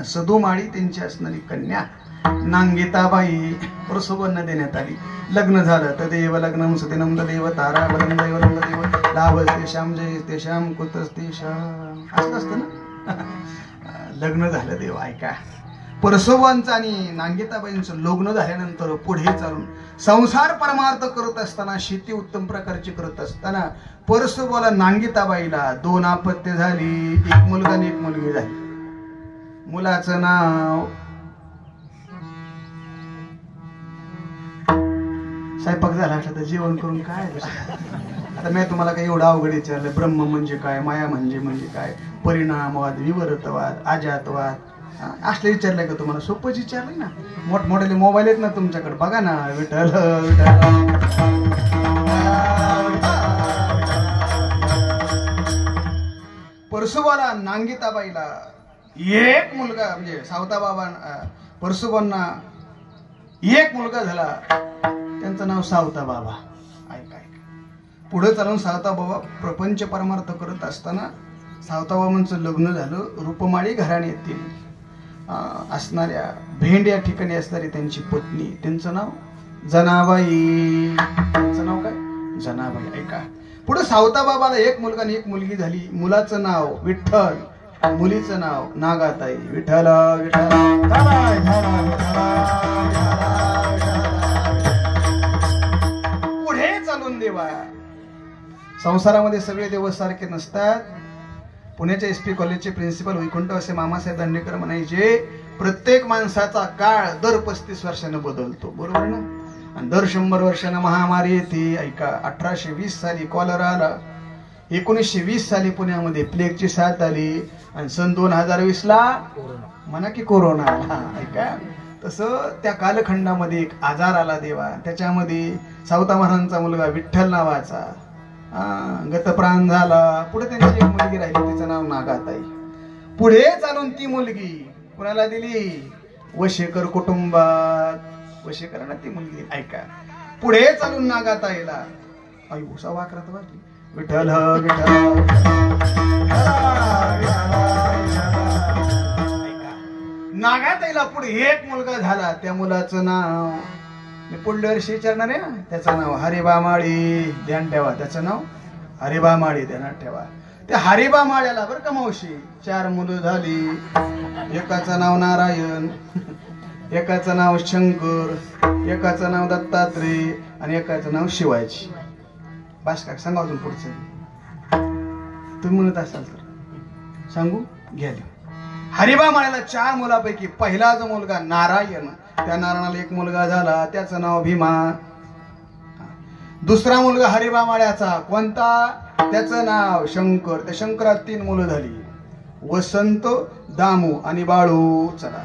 सदोमाळी, त्यांची असणारी कन्या नांगेताबाई परसोबांना देण्यात आली. लग्न झालं. तदेव लग्नम सुदिनम तदेव तारा बलम दैवलम तदेव लाभस्तेषाम जयस्तेषाम कुतस्तेषाम. असं असतं ना. लग्न झालं देव. ऐका, परसोबांचं आणि नांगेताबाईंचं लग्न झाल्यानंतर पुढे चालून संसार परमार्थ करत असताना, शेती उत्तम प्रकारची करत असताना परसोबाला नांगेताबाईला 2 अपत्य झाली. एक मुलगा आणि एक मुलगी झाली. मुलाचं नाव स्वयंपाक झाला असला तर जेवण करून काय. आता मी तुम्हाला काही एवढं अवघड विचारलं. ब्रह्म म्हणजे काय, माया म्हणजे काय, परिणामवाद, विवर्तवाद, अजातवाद असले विचारलंय का तुम्हाला? सोपंच विचारलंय ना. मोठमोठे मोबाईल आहेत ना तुमच्याकडे, बघा ना. विठ्ठल परसोबाला नांगेताबाईला एक मुलगा, म्हणजे सावता बाबा परसोबांना एक मुलगा झाला. त्यांचं नाव सावता बाबा. ऐका ऐका, पुढे चालून सावता बाबा प्रपंच परमार्थ करत असताना सावता बाबांचं लग्न झालं. रूपमाळी घराणे येतील. असणाऱ्या भेंड या ठिकाणी असणारी त्यांची पत्नी, त्यांचं नाव जनाबाई. त्यांचं नाव काय? जनाबाई. ऐका, पुढे सावता बाबाला एक मुलगा आणि एक मुलगी झाली. मुलाचं नाव विठ्ठल, मुलीचं नाव नागाताई. विठ्ठल विठ्ठल. पुढे चालून देवा, संसारामध्ये सगळे देव सारखे नसतात. पुण्याच्या SP कॉलेजचे प्रिन्सिपल वैकुंठ असे मामासाहेब दांडेकर म्हणायचे, प्रत्येक माणसाचा काळ दर 35 वर्षानं बदलतो. बरोबर ना? आणि दर 100 वर्षानं महामारी येते. ऐका, 1820 साली कॉलरा आला, 1920 साली पुण्यामध्ये प्लेगची साथ आली, आणि सन 2020 ला म्हणा की कोरोना आला. ऐका, तसं त्या कालखंडामध्ये एक आजार आला देवा. त्याच्यामध्ये सावता महाराजांचा मुलगा विठ्ठल नावाचा गतप्राण झाला. पुढे त्यांची एक मुलगी राहिली, तिचं नाव नागाताई. पुढे चालून ती मुलगी कुणाला दिली? वशेकर कुटुंबात. वशेकरांना ती मुलगी. ऐका, पुढे चालून नागाताईला आयु 11:15 वाजली. विठ्ठल विठ्ठल. नागाताईला पुढे एक मुलगा झाला. त्या मुलाचं नाव मी पुढल्या वर्षी विचारणार आहे ना, त्याचं नाव हरिबा माळी. ध्यान ठेवा, त्याचं नाव हरिबा माळी, ध्यानात ठेवा. त्या हरिबा माळ्याला बरं का मावशी 4 मुलं झाली. एकाचं नाव नारायण, एकाचं नाव शंकर, एकाचं नाव दत्तात्रय आणि एकाचं नाव शिवाजी. बास का? सांगा अजून पुढचं तुम्ही म्हणत असाल तर सांगू घ्या. हरिबा माळ्याला 4 मुलापैकी पहिला जो मुलगा नारायण, त्या नारायणाला एक मुलगा झाला, त्याचं नाव भीमा. दुसरा मुलगा हरिबा माळ्याचा कोणता? त्याचं नाव शंकर. त्या शंकरात 3 मुलं झाली, वसंत, दामू आणि बाळू. चला,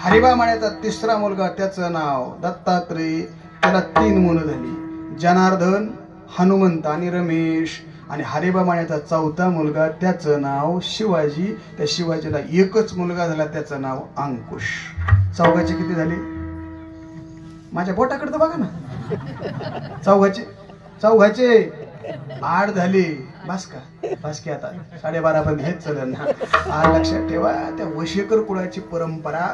हरिबा माळ्याचा तिसरा मुलगा, त्याचं नाव दत्तात्रय, त्याला 3 मुलं झाली, जनार्दन, हनुमंत आणि रमेश. आणि हरिबा माळ्याचा चौथा मुलगा, त्याचं नाव शिवाजी. त्या शिवाजीला एकच मुलगा झाला, त्याचं नाव अंकुश. चौघाचे किती झाले? माझ्या बोटाकडे तर बघा ना. चौघाचे 8 झाले. बास का? बास की आता 12:30 पर्यंत हेच चालेल ना. आज लक्षात ठेवा, त्या वशेकर कुळाची परंपरा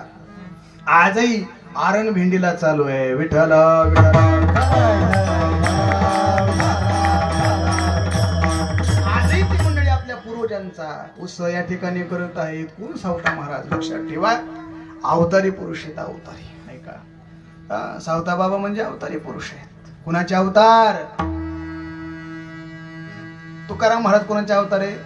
आजही आरण भेंडीला चालू आहे. विठ्ठल आजही ती मंडळी आपल्या पूर्वजांचा उत्सव या ठिकाणी करत आहेत. कोण? सावता महाराज. लक्षात ठेवा, अवतारी पुरुष आहेत. अवतारी. नाही का? सावता बाबा म्हणजे अवतारी पुरुष आहेत. कुणाचे अवतार? तुकाराम महाराज कोणाचे अवतार आहे?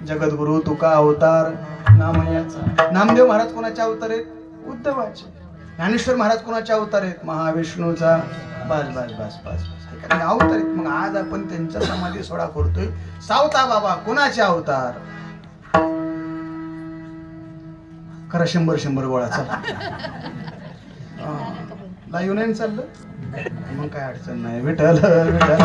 जगद्गुरु तुका अवतार नामयाचा. नामदेव महाराज कोणाचे अवतार आहेत? उद्धवाचे. ज्ञानेश्वर महाराज कोणाचे अवतार आहेत? महाविष्णूचा. बस बस बस बस बस अवतार आहेत. मग आज आपण त्यांच्या समाधी सोहळा करतोय. सावता बाबा कोणाचे अवतार? खरं 100 गोळा. चला, लाईव्ह नाही चाललं मग काय अडचण नाही. विठ्ठल विठ्ठल.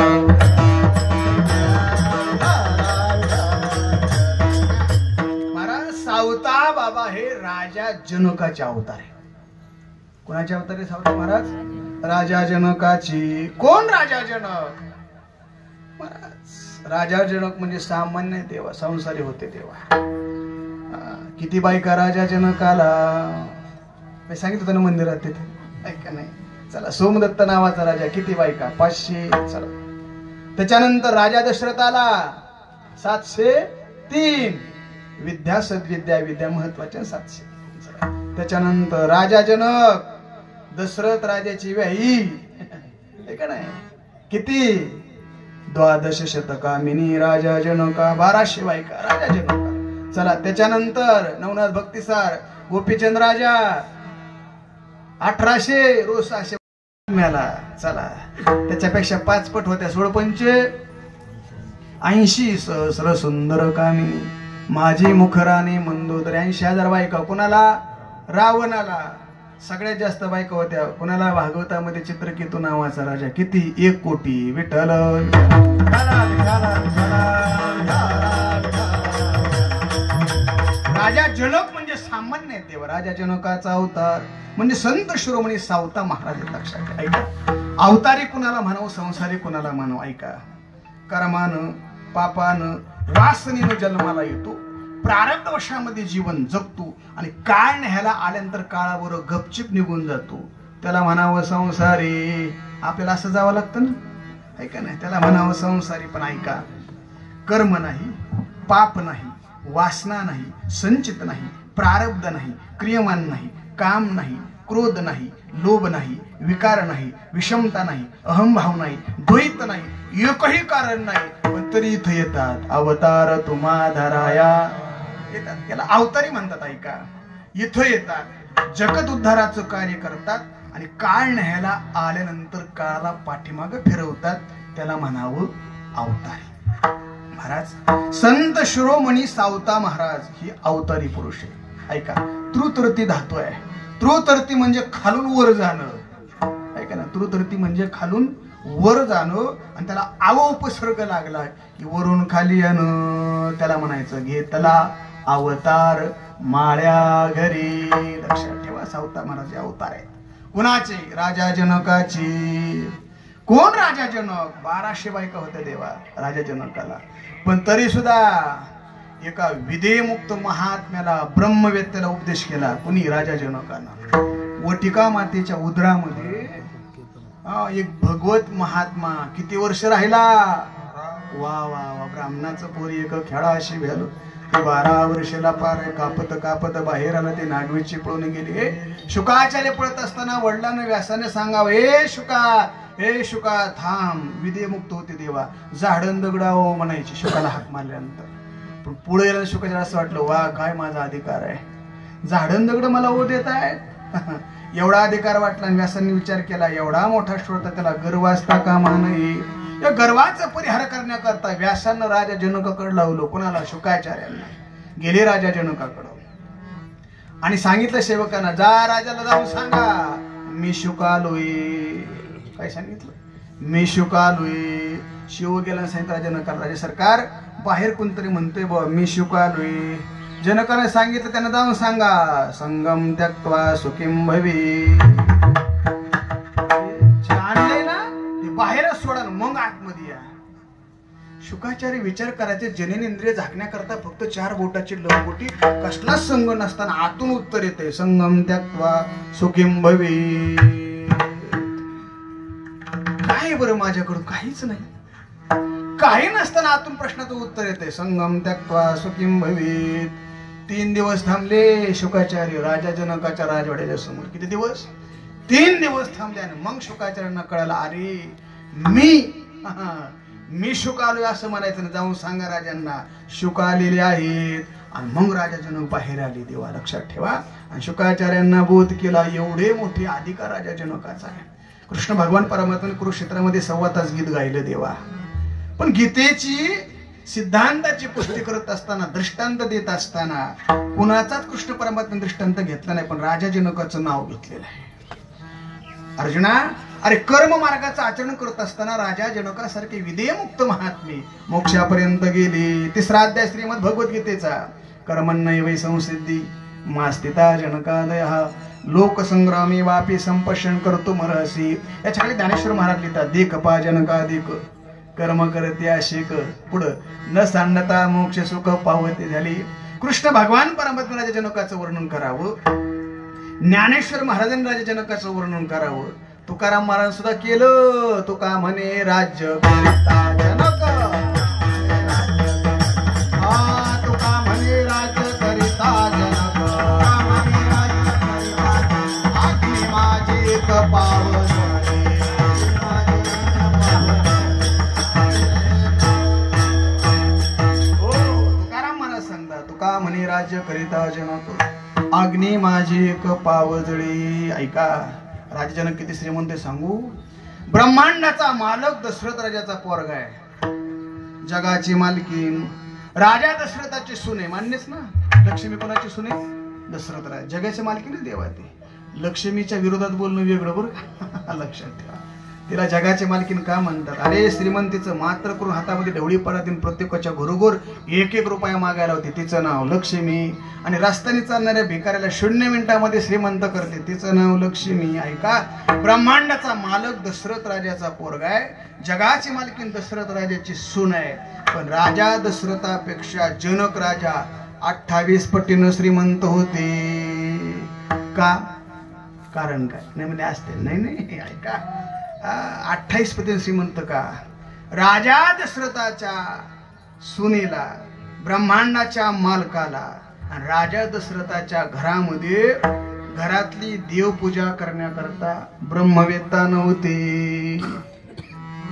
महाराज सावता बाबा हे राजा जनकाचे अवतार आहे. कोणाचे अवतार आहे सावता महाराज? राजा जनकाची. कोण राजा जनक? महाराज राजा जनक म्हणजे सामान्य देवा, संसारी होते देवा. किती बायका राजा जनकाला? मी सांगितलं होतं ना मंदिरात तिथे. ऐका नाही. चला, सोमदत्त नावाचा राजा, किती बायका? 500. चला, त्याच्यानंतर राजा दशरथाला 703. विद्या सद्विद्या विद्या महत्वाच्या 700. त्याच्यानंतर राजा जनक, दशरथ राजाची व्याही. ऐका नाही, किती? 12 शतकामिनी राजा जनका. 1200 बायका राजा जनका. चला, त्याच्यानंतर नवनाथ भक्तिसार गोपीचंद राजा 1800. रोज 600 मिळाला. चला, त्याच्यापेक्षा 5 पट होत्या. 16 80 सहस्र सुंदर कामिनी माझी मुखराने मंदोदरी. 80,000 बायका. कुणाला? रावणाला. सगळ्यात जास्त बायका होत्या कुणाला? भागवतामध्ये चित्रकेतू नावाचा राजा. किती? 1 कोटी. विठ्ठल. राजा जनक म्हणजे सामान्य देव. राजा जनकाचा अवतार म्हणजे संत शिरोमणी सावता महाराज. लक्षात ऐका, अवतारी कुणाला म्हणावं, संसारी कुणाला म्हणावं? ऐका, कर्मानं पापानं वासनेनं जन्माला येतो, प्रारब्ध वशामध्ये जीवन जगतो आणि काळ न्यायला आल्यानंतर काळाबरोबर गपचिप निघून जातो, त्याला म्हणावं संसारी. आपल्याला असं जावं लागतं ना, ऐका नाही, त्याला म्हणावं संसारी. पण ऐका, कर्म नाही, पाप नाही, वासना नाही, संचित नाही, प्रारब्ध नाही, क्रियमान नाही, काम नाही, क्रोध नाही, लोभ नाही, विकार नाही, विषमता नाही, अहंभाव नाही, द्वैत नाही, एकही कारण नाही, पण तरी इथं येतात. अवतार तुम्हा धराया येतात, याला अवतारी म्हणतात. ऐका, इथं येतात, जगत उद्धाराचं कार्य करतात आणि काळ न्यायला आल्यानंतर काळाला पाठीमागं फिरवतात, त्याला म्हणावं अवतारी. महाराज संत शिरोमणी सावता महाराज ही अवतारी पुरुष आहे. ऐका, त्रुतरती धातू आहे. त्रुतरती म्हणजे खालून वर जाणं. ऐका ना, त्रुतरती म्हणजे खालून वर जाणं आणि त्याला आव उपसर्ग लागला की वरून खाली येणं, त्याला म्हणायचं घेतला अवतार माळ्या घरी. लक्षात ठेवा, सावता महाराज अवतार आहे. कुणाचे? राजा जनकाची. कोण राजा जनक? 1200 बायका होत्या देवा राजा जनकाला, पण तरी सुद्धा एका विधेयमुक्त महात्म्याला ब्रह्मवेत्याला उपदेश केला. कुणी? राजा जनकानं. वटिका मातेच्या उदरामध्ये एक भगवत महात्मा किती वर्ष राहिला? वा वा वा, ब्राह्मणाचं पोरी एक खेळा अशी भेलो. 12 वर्षाला पार कापत कापत बाहेर आला, ते नागवेची पळून गेली. शुकाचार्य पळत असताना वडिलांना व्यासाने सांगावं, हे शुका थांब. विधेयमुक्त होते देवा, झाडण दगडावं म्हणायची शुकाला हाक मारल्यानंतर. पण पुढे गेल्यानं शुकाचार्य असं वाटलं, वा काय माझा अधिकार आहे, झाडण दगड मला ओ देत आहेत. एवढा अधिकार वाटला. व्यासांनी विचार केला, एवढा मोठा श्रोता, त्याला गर्व असता कामा नये. या गर्वाचा परिहार करण्याकरता व्यासांना राजा जनकाकडे लावलो. कोणाला? शुकाचार्यांना. गेले राजा जनकाकडं आणि सांगितलं सेवकांना, जा राजाला जाऊन सांगा मी शुकालोय. काय सांगितलं? मी शुकालोय. शिव गेला सांगितलं राजा जनकाला, राजा सरकार बाहेर कोणतरी म्हणतोय बा मी शुकालोय. जनकाने सांगितलं, त्यांना जाऊन सांगा संगम त्यक्त्वा सुखीं भवी. आणलंय ना ते बाहेरच सोडा, मग आतमध्ये या. शुकाचार्य विचार करायचे, जननेंद्रिय झाकण्याकरता फक्त 4 बोटाची लंगोटी, कसलाच संग नसताना आतून उत्तर येते संगम त्यक्त्वा सुखीं भवी. काय बरं माझ्याकडून? काहीच नाही. काही नसताना आतून प्रश्नाचं उत्तर येते संगम त्यक्त्वा सुखीं भवेत. 3 दिवस थांबले शुकाचार्य राजा जनकाच्या राजवाड्याच्या समोर. किती दिवस? 3 दिवस थांबले. आणि मग शुकाचार्यांना कळालं, अरे मी शुकालोय असं म्हणायचं ना, जाऊन सांगा राजांना शुकालेले आहेत. आणि मग राजा जनक बाहेर आले. देवा लक्षात ठेवा. आणि शुकाचार्यांना बोध केला, एवढे मोठे अधिकार राजा जनकाचा आहे. कृष्ण भगवान परमात्म्याने कुरुक्षेत्रामध्ये 1.25 तास गीत गायलं देवा. पण गीतेची सिद्धांताची पुष्टी करत असताना, दृष्टांत देत असताना कुणाचाच कृष्ण परमात्म्याने दृष्टांत घेतला नाही, पण राजा जनकाचं नाव घेतलेलं आहे. अर्जुना, अरे कर्म मार्गाचं आचरण करत असताना राजा जनकासारखे विधेयमुक्त महात्मे मोक्षापर्यंत गेले. 3रा अध्याय श्रीमद भगवद्गीतेचा. कर्मण्यैव संसिद्धी मास्तिता जनकादयः लोकसंग्रामी वापी संपशन कर्तुमर्हसि. याच्या खाली ज्ञानेश्वर महाराज लिहितात, देख पा जनकाधिक कर्म करते आशिक, पुढं न सांडता मोक्ष सुख पावते झाली. कृष्ण भगवान परमात्मा राजा जनकाचं वर्णन करावं, ज्ञानेश्वर महाराजांनी राजा जनकाचं वर्णन करावं. तुकाराम महाराज सुद्धा केलं. तुका म्हणे राज्य करिता जनक, तुका म्हणे राज्य करिता जनक, आखी माझी एक पाव म्हणे राज्य करिता जनक, अग्नी माझी एक पावजळी. ऐका, राजा जनक किती श्रीमंत सांगू. ब्रह्मांडाचा मालक दशरथ राजाचा पोरगा आहे. जगाची मालकीन राजा दशरथाची सुने. मान्यच ना, लक्ष्मी कोणाची सुने? दशरथ राजा. जगाची मालकीन देवा. ते लक्ष्मीच्या विरोधात बोलणं वेगळं बरं. लक्षात ठेवा. तिला जगाची मालकीन का म्हणतात? अरे श्रीमंतीचं मात्र करून हातामध्ये ढवळी पडातील, प्रत्येकाच्या घरोघर 1-1 रुपया मागायला होते. तिचं नाव लक्ष्मी. आणि रस्त्याने चालणाऱ्या भिकाऱ्याला 0 मिनिटामध्ये श्रीमंत करते. तिचं नाव लक्ष्मी. ऐका, ब्रह्मांडाचा मालक दशरथ राजाचा पोरगा आहे. जगाची मालकीन दशरथ राजाची सून आहे. पण राजा दशरथापेक्षा जनक राजा 28 पटीनं श्रीमंत होते. का? कारण काय? नाही म्हणजे असते. नाही नाही ऐका, 28 पटीनं श्रीमंत का? राजा दशरथाच्या सुनेला, ब्रह्मांडाच्या मालकाला आणि राजा दशरथाच्या घरामध्ये घरातली देवपूजा करण्याकरता ब्रह्मवेत्ता नव्हते.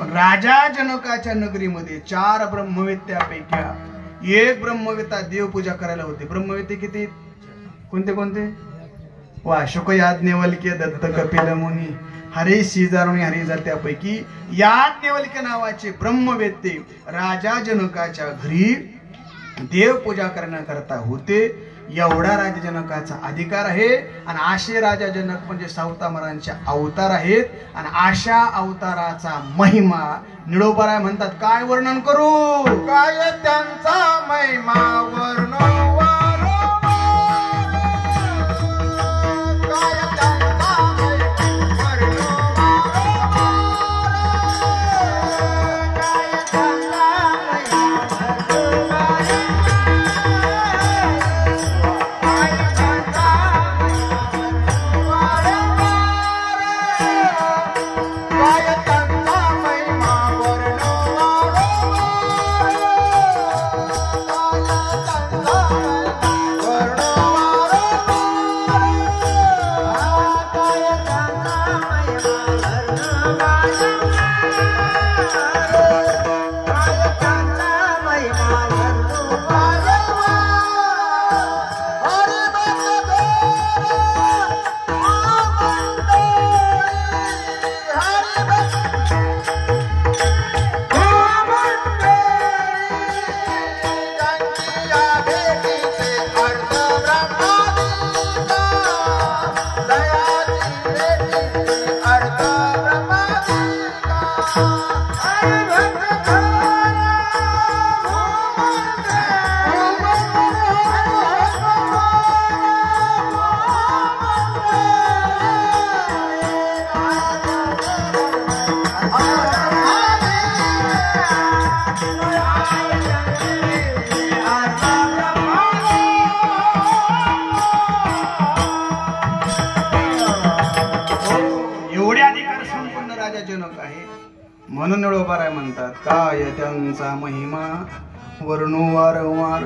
पण राजा जनकाच्या नगरीमध्ये 4 ब्रह्मवेत्यापैकी एक ब्रह्मवेत्ता देवपूजा करायला होते. ब्रह्मवेत्ते किती? कोणते कोणते? वा, शुक याज्ञवल्क्य, दत्त, कपिल मुनी, हरी सिजारुणी हरी त्यापैकी याज्ञवल्क्य नावाचे ब्रह्मवेत्ते राजा जनकाच्या घरी देवपूजा करण्याकरता होते. एवढा राजा जनकाचा अधिकार आहे. आणि असे राजा जनक म्हणजे सावतामारांचे अवतार आहेत. आणि अशा अवताराचा महिमा निळोबाराय म्हणतात. काय वर्णन करू? काय त्यांचा महिमा वर्णवा म्हणून निळोबाराय म्हणतात. काय त्यांचा महिमा वर्णू वारंवार,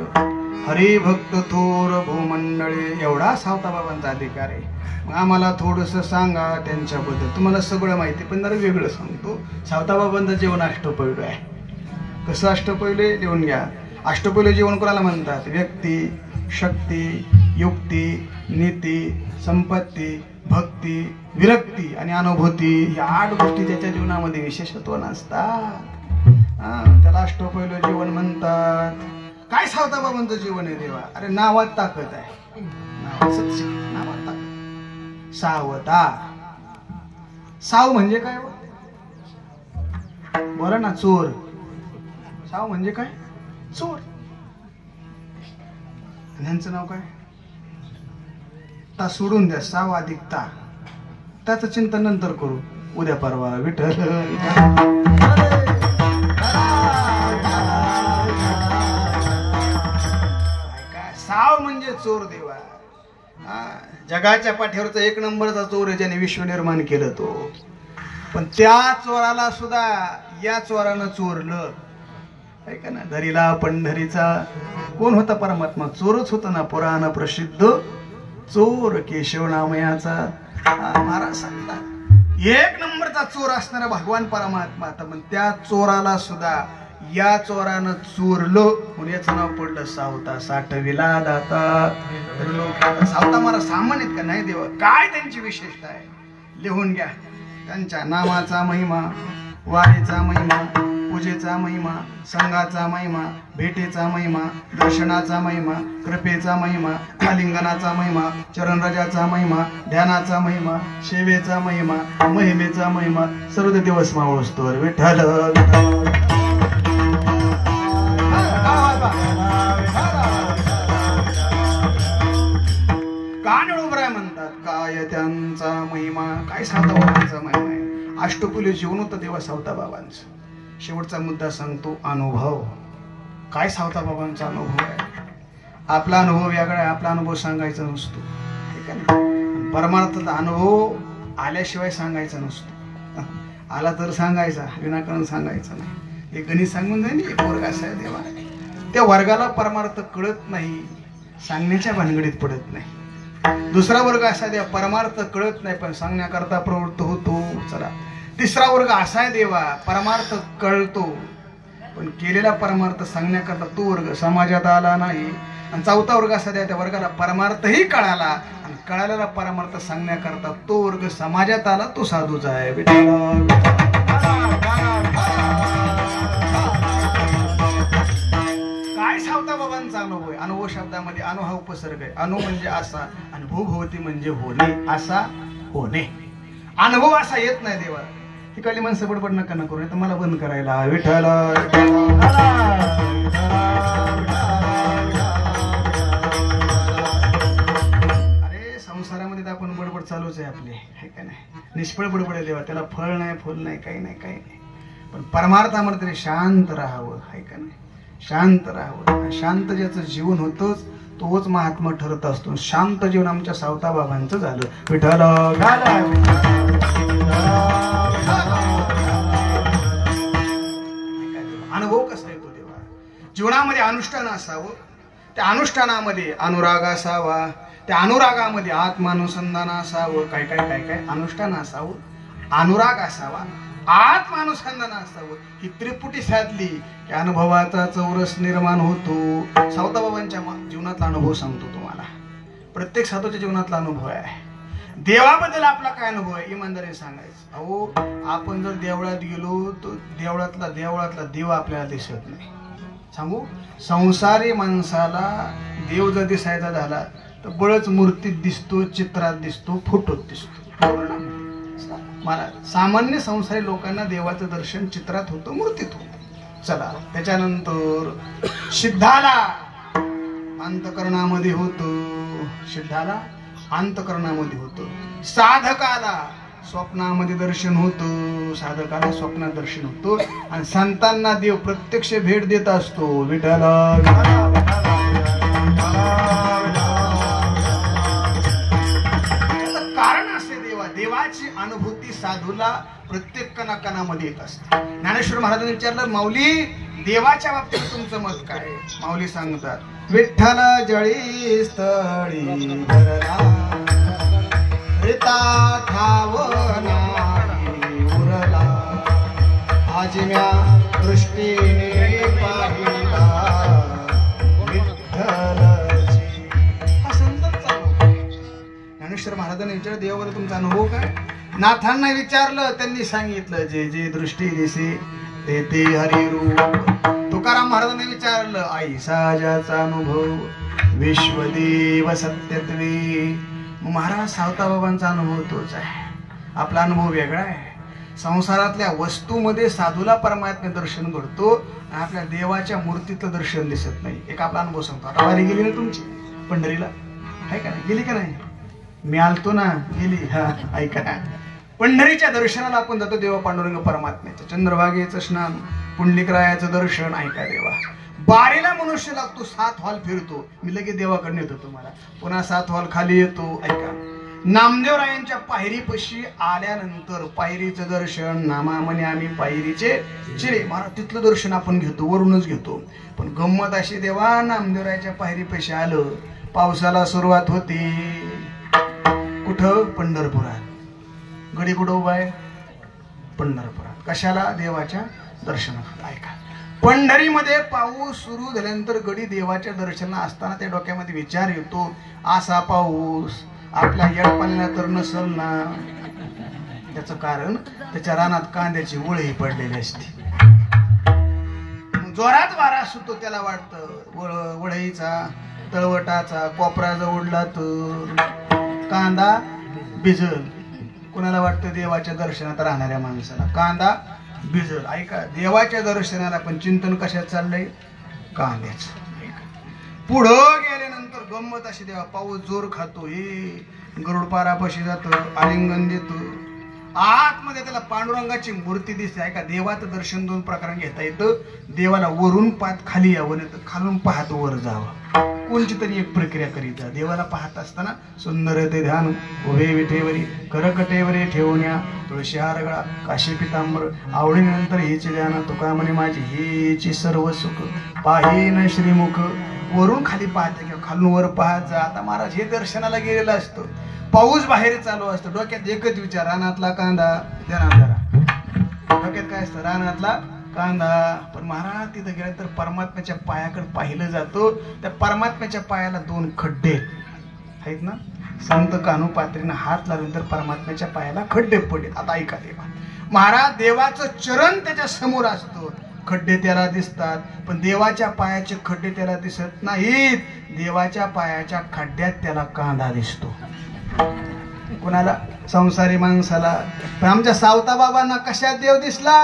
हरिभक्त थोर भूमंडळी. एवढा सावताबाबांचा अधिकार आहे. मग आम्हाला थोडंसं सांगा त्यांच्याबद्दल. तुम्हाला सगळं माहिती पण जरा वेगळं सांगतो. सावताबाबांचं जीवन अष्टपैलू आहे. कसं अष्टपैलू आहे? लिहून घ्या. अष्टपैलू जीवन कोणाला म्हणतात? व्यक्ती, शक्ती, युक्ती, नीती, संपत्ती, भक्ती, विरक्ती आणि अनुभूती. या 8 गोष्टी त्याच्या जीवनामध्ये विशेषत्व नसतात. त्याला अष्टपैलू जीवन म्हणतात. काय सावताबाबांचं जीवन आहे देवा? अरे नावात ताकद आहे. नावात ताकद. सावता. साव म्हणजे काय? बरं ना, चोर. साव म्हणजे काय? चोर. ह्यांचं नाव काय? ता सोडून द्या. साव अधिक ता. त्याचं चिंतन नंतर करू. उद्या परवा. विठ्ठल. साव म्हणजे चोर देवा. जगाच्या पाठीवरचा 1 नंबरचा चोर आहे ज्याने विश्व निर्माण केलं तो. पण त्या चोराला सुद्धा या चोरानं चोरलं. ऐका ना, धरीला पंढरीचा कोण होता? परमात्मा. चोरच होता ना. पुराण प्रसिद्ध चोर केशव नामयाचा. महाराज सांगतात 1 नंबरचा चोर असणारा भगवान परमात्मा. पण त्या चोराला सुद्धा या चोरानं चोरलं म्हणून याचं नाव पडलं सावता. साठविला दाता. सावता मला सामान्य का नाही देवा? काय त्यांची विशेषता आहे? लिहून घ्या. त्यांच्या नामाचा महिमा, वारीचा महिमा, पूजेचा महिमा, संघाचा महिमा, भेटीचा महिमा, दर्शनाचा महिमा, कृपेचा महिमा, आलिंगनाचा महिमा, चरणराजाचा महिमा, ध्यानाचा महिमा, सेवेचा महिमा, महिमेचा महिमा, सर्व दिवस मावळस्तोवर विठ्ठल. कानडोबराय म्हणतात. काय त्यांचा महिमा. काय सावताबाबांचा महिमा आहे? अष्टपैलू जीवन होतं देवा सावताबाबांचं. शेवटचा मुद्दा सांगतो. अनुभव. काय सावताबाबांचा अनुभव आहे? आपला अनुभव वेगळा आहे, आपला अनुभव सांगायचा नसतो, ठीक आहे ना. परमार्थाचा अनुभव आल्याशिवाय सांगायचा नसतो. आला तर सांगायचा, विनाकारण सांगायचा नाही. हे गणित सांगून जाईल एक वर्ग असा आहे देवा, त्या वर्गाला परमार्थ कळत नाही, सांगण्याच्या भानगडीत पडत नाही. दुसरा वर्ग असा देवा, परमार्थ कळत नाही पण सांगण्याकरता प्रवृत्त होतो. चला, तिसरा वर्ग असा आहे देवा, परमार्थ कळतो पण केलेला परमार्थ सांगण्याकरता तो वर्ग समाजात आला नाही. आणि चौथा वर्ग असा द्या, त्या वर्गाला परमार्थही कळाला आणि कळालेला परमार्थ सांगण्याकरता तो वर्ग समाजात आला, तो साधूच आहे. काय सावता बाबांचा अनुभव आहे? अनुभव शब्दामध्ये अनु हा उपसर्ग आहे. अनु म्हणजे असा आणि भूभवती म्हणजे होणे, असा होणे. अनुभव असा येत नाही देवा. तिकडली माणसं बडबड नका न करू, तर मला बंद करायला. विठ्ठल अरे संसारामध्ये तर आपण बडबड चालूच आहे आपली, आहे का नाही. निष्फळ बडबड आहे देवा, त्याला फळ नाही, फुल नाही, काही नाही, काही नाही. पण परमार्थामध्ये तरी शांत राहावं, आहे का नाही. शांत राहावं. शांत ज्याचं जीवन होतंच तोच महात्मा ठरत असतो. शांत जीवन आमच्या सावता बाबांचं झालं. विठ्ठल अनुभव कसा येतो देवा? जीवनामध्ये अनुष्ठान असावं, त्या अनुष्ठानामध्ये अनुराग असावा, त्या अनुरागामध्ये आत्मानुसंधान असावं. काय काय काय काय अनुष्ठान असावं, अनुराग असावा, आत्मानुसंधान असावं. ही त्रिपुटी साधली की अनुभवाचा चौरस निर्माण होतो. सावता बाबांच्या जीवनातला अनुभव सांगतो तुम्हाला. प्रत्येक साधूच्या जीवनातला अनुभव आहे. देवाबद्दल आपला काय अनुभव आहे इमानदारीने सांगायचं. अहो, आपण जर देवळात गेलो तर देवळातला देव आपल्याला दिसत नाही. सांगू, संसारी माणसाला देव जर दिसायचा झाला तर बळच मूर्तीत दिसतो, चित्रात दिसतो, फोटोत दिसतो. मला सामान्य संसारी लोकांना देवाचं दर्शन चित्रात होतं, मूर्तीत होतं. चला, त्याच्यानंतर सिद्धाला अंतकरणामध्ये होतं, सिद्धाला अंतकरणामध्ये होतं. साधकाला स्वप्नामध्ये दर्शन होतं, साधकाला स्वप्नात दर्शन होतं. आणि संतांना देव प्रत्यक्ष भेट देत असतो. विठ्ठल कारण असे देवा, देवाची अनुभूती साधूला प्रत्येक कणाकणामध्ये येत असते. ज्ञानेश्वर महाराजांनी विचारलं, माऊली देवाच्या बाबतीत तुमचं मत काय? माऊली सांगतात, विठ्ठल जळी स्थळी रिता ठावना उरला, आजम्या दृष्टीने पाहिला विठ्ठलची. हा संतांचा अनुभव. ज्ञानेश्वर महाराजांनी विचारलं, देवाबद्दल तुमचा अनुभव काय? नाथांना विचारलं, त्यांनी सांगितलं, जे जे दृष्टी दिसे ते ते हरिरूप. तुकाराम महाराजांनी विचारलं, ऐसा ज्याचा अनुभव विश्वदेव सत्यत्वे. महाराज सावता बाबांचा अनुभव तोच आहे. आपला अनुभव वेगळा आहे. संसारातल्या वस्तूमध्ये साधूला परमात्मा दर्शन घडतो, आपल्या देवाच्या मूर्तीतलं दर्शन दिसत नाही. एक आपला अनुभव सांगतो. आता वारी गेली ना तुमची पंढरीला, आहे का नाही? गेली का नाही? मी आलतो ना, गेली. हा, ऐका, पंढरीच्या दर्शनाला आपण जातो देवा पांडुरंग परमात्म्याचं. चंद्रभागेचं स्नान, पुंडलिकरायाचं दर्शन. ऐका देवा, बारीला मनुष्य लागतो, 7 हॉल फिरतो. मी लगेच देवाकडे येतो तुम्हाला. पुन्हा 7 हॉल खाली येतो. ऐका, नामदेवरायांच्या पायरीपाशी आल्यानंतर पायरीचं दर्शन, नामामने आम्ही पायरीचे चिरे, महाराज तिथलं दर्शन आपण घेतो, वरूनच घेतो. पण गंमत अशी देवा, नामदेवरायांच्या पायरीपाशी आलं, पावसाला सुरुवात होती. कुठं? पंढरपुरात. गडी कुठं उभा आहे? पंढरपुरात. कशाला? देवाच्या दर्शनाला. ऐका, पंढरीमध्ये पाऊस सुरू झाल्यानंतर गडी देवाच्या दर्शनाला असताना त्या डोक्यामध्ये विचार येतो, असा पाऊस आपल्या येडपाण्याला तर नसल ना. त्याचं कारण, त्याच्या रानात कांद्याची वळही पडलेली असते. जोरात वारा सुटतो, त्याला वाटतं वळईचा, तळवटाचा कोपरा जर उडला तर कांदा भिजल. कुणाला वाटतं देवाच्या दर्शनात राहणाऱ्या माणसाला कांदा भिजल. ऐका, देवाच्या दर्शनाला पण चिंतन कशात चाललंय? कांद्याचं. पुढं गेल्यानंतर गंमत अशी देवा, पाऊस जोर खातो, हे गरुड पारापाशी जातो, आलिंगन देतो. आतमध्ये त्याला पांडुरंगाची मूर्ती दिसते. आहे का? देवाचं दर्शन दोन प्रकाराने घेता येतं. देवाला वरून पाहत खाली यावं, नाही तर खालून पाहत वर जावं. कोणची तरी एक प्रक्रिया करीत जा. देवाला पाहत असताना सुंदर ते ध्यान उभे विठेवरी करकटेवरी ठेवण्या तुळशी हार गळा काशी पितांबर आवडीनंतर हेचे ध्यान तुका म्हणे माझी हेची सर्व सुख पाहिन श्रीमुख. वरून खाली पाहते किंवा खालून वर पाहत जा. आता महाराज हे दर्शनाला गेलेला असतो, पाऊस बाहेर चालू असतो, डोक्यात एकच विचार रानातला कांदा ध्यानात जरा. डोक्यात काय असतं? रानातला कांदा. पण महाराज तिथं गेल्यानंतर परमात्म्याच्या पायाकडे पाहिलं जातो. त्या परमात्म्याच्या पायाला दोन खड्डे आहेत ना. संत कान्होपात्रीनं हात लावल्यानंतर परमात्म्याच्या पायाला खड्डे पडले. आता ऐका देवा, महाराज देवाचं चरण त्याच्या समोर असतो, खड्डे त्याला दिसतात, पण देवाच्या पायाचे खड्डे त्याला दिसत नाहीत. देवाच्या पायाच्या खड्ड्यात त्याला कांदा दिसतो. कोणाला? संसारी माणसाला. पण आमच्या सावता बाबांना कशात देव दिसला?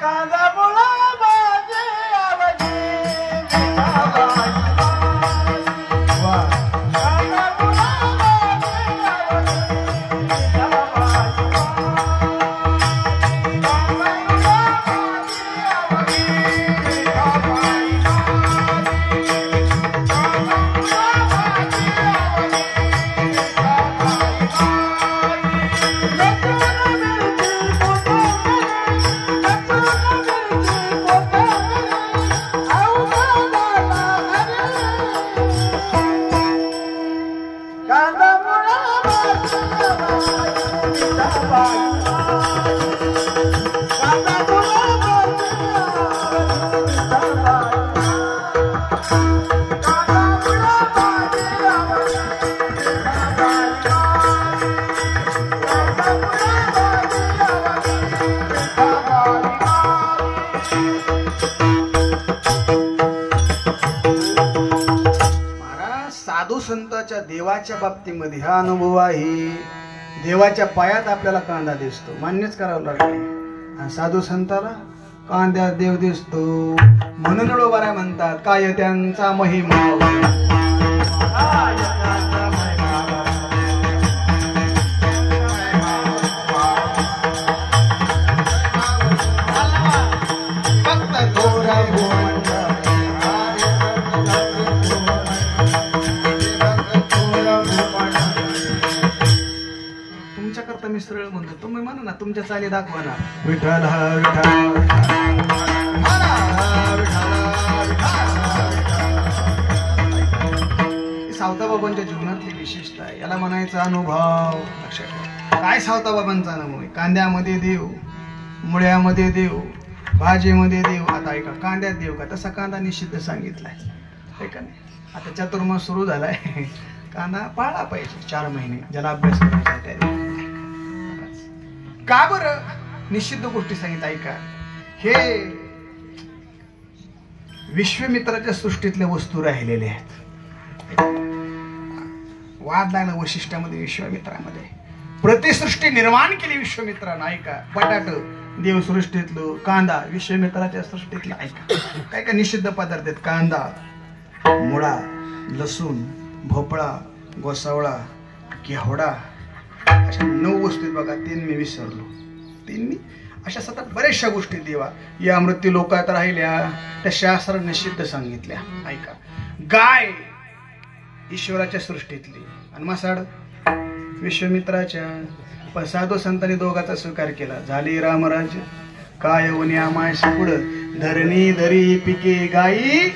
कांदा मुळा माझे आवडी संतांच्या देवाच्या बाबतीमध्ये हा अनुभव आहे. देवाच्या पायात आपल्याला कांदा दिसतो, मान्यच करावं लागतं. आणि साधू संताला कांद्यात देव दिसतो. म्हणून बरा म्हणतात काय त्यांचा महिमा. मी सरळ म्हणतो, तुम्ही म्हणा ना, तुमच्या चाली दाखवा ना. विठ्ठल सावता बाबांच्या जीवनातली विशेषता आहे. याला म्हणायचा अनुभव. लक्षात ठेवा काय सावता बाबांचा अनुभव आहे. कांद्यामध्ये देव, मुळ्यामध्ये देव, भाजीमध्ये देव. आता ऐका, कांद्यात देव का? तसा कांदा निषिद्ध सांगितलाय, आहे का नाही? आता चातुर्मास सुरू झालाय. कांदा पाळला पाहिजे 4 महिने, ज्याला अभ्यास करायचा त्या. का बरं निषिद्ध गोष्टी सांगितल्या? ऐका, हे विश्वामित्राच्या सृष्टीतल्या वस्तू राहिलेल्या आहेत. वाद लागला वशिष्ठामध्ये विश्वामित्रामध्ये. प्रतिसृष्टी निर्माण केली विश्वामित्रानं. ऐका, बटाट देवसृष्टीतलं, कांदा विश्वामित्राच्या सृष्टीतलं. ऐका काय काय निषिद्ध पदार्थ आहेत. कांदा, मुळा, लसूण, भोपळा, गोसावळा, घेवडा, अशा 9 वस्तू आहेत बघा. 3 मी विसरलो. 3 मी अशा सतत बऱ्याचशा गोष्टी देवा या मृत्यू लोकात राहिल्या, त्या शास्त्र निषिद्ध सांगितल्या. ऐका, गाय ईश्वराच्या सृष्टीतली आणि मासाड विश्वामित्राच्या. पण साधू संतांनी दोघाचा स्वीकार केला. झाली रामराज काय वन्या माशी पुढं धरणी धरी पिके गाई.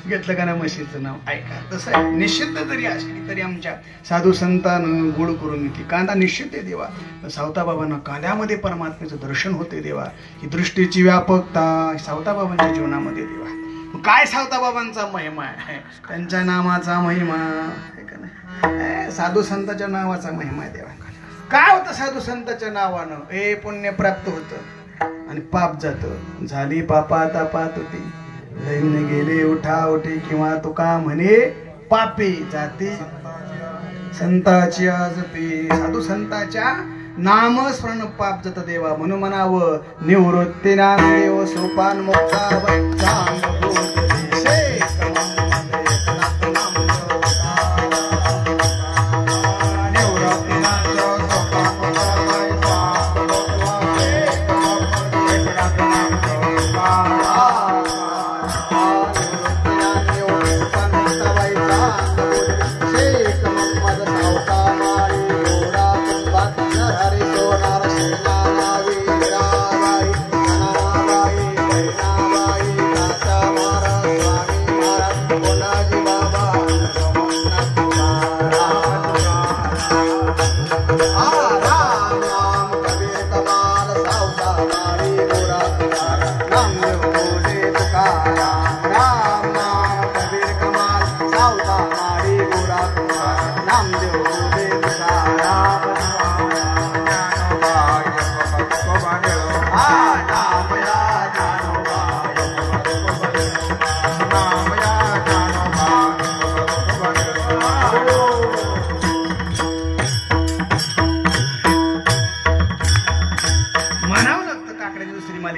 घेतलं का ना म्हशीचं नाव. ऐका, तसं आहे. निषिद्ध जरी असली तरी आमच्या साधू संतांनं गोड करून येते. कांदा निषिद्ध आहे देवा. सावता बाबांना कांद्यामध्ये परमात्म्याचं दर्शन होते देवा. ही दृष्टीची व्यापकता सावता बाबांच्या जीवनामध्ये देवा. काय सावता बाबांचा महिमा आहे, त्यांच्या नामाचा महिमा आहे का नाही? साधू संतांच्या नावाचा महिमा आहे देवा. काय होतं साधू संतांच्या नावानं? पुण्य प्राप्त होतं आणि पाप जातं. झाली पापा तापात होती दैन गेले उठावटे किंवा तुका म्हणे पापे जाते संताची आजपे. साधू संताच्या नामस्मरण पाप जात देवा. म्हणून म्हणावं निवृत्ती नामदेव सोपान मुक्ता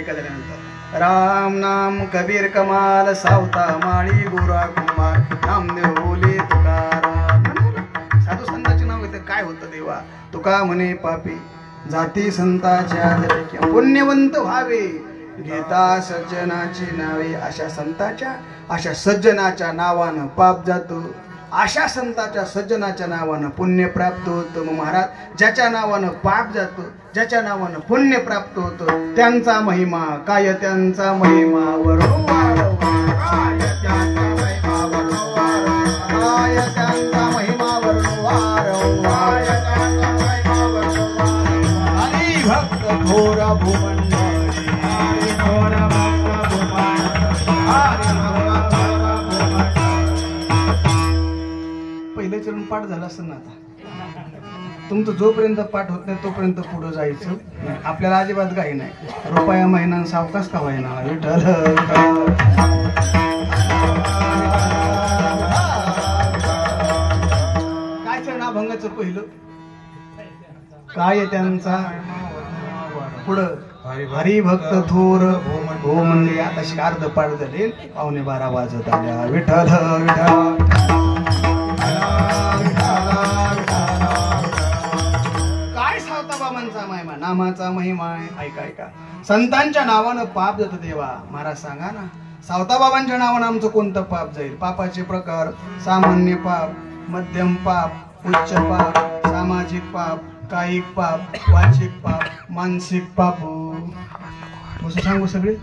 ऐका त्यानंतर राम नाम कबीर कमाल सावता माळी गोरा कुंभार नामदेव बोले तुकाराम. साधू संतांचे नाव घेते काय होतं देवा. तुका म्हणे पापी जाती संताच्या पुण्यवंत व्हावे घेता सज्जनाची नावे. अशा संताच्या अशा सज्जनाच्या नावानं पाप जातो. अशा संताच्या सज्जनाच्या नावानं पुण्य प्राप्त होतं. मग महाराज ज्याच्या नावानं पाप जातो ज्याच्या नावानं पुण्य प्राप्त होतं त्यांचा महिमा काय त्यांचा महिमा वरवार काय त्यांचा महिमा वरवार काय त्यांचा महिमा वरवार काय त्यांचा महिमा वरवार. हरी भक्त थोर भूमंडळी हरी थोर भक्त भूमंडळी हरी पहिले चरण पाठ झाला असं ना. आता तुमचं जोपर्यंत पाठ होत नाही तोपर्यंत पुढे जायचं. आपल्याला अजिबात काही नाही. रुपया महिना सावकाश का व्हायना विठ्ठल. काय चरण अभंगाचं पहिलं काय त्यांचा पुढं हरिभक्त थोर हो म्हणजे आता अर्ध पाठ झाले. 11:15 वाजत आल्या विठ्ठल विठ्ठल. काय सावताबाबांचा महिमा नामाचा महिमा आहे. ऐका ऐका संतांच्या नावानं पाप जातं देवा. महाराज सांगा ना सावताबाबांच्या नावानं आमचं कोणतं पाप जाईल. पापाचे प्रकार सामान्य पाप मध्यम पाप उच्च पाप सामाजिक पाप कायिक पाप वाचिक पाप मानसिक पाप असं सांगू सगळे.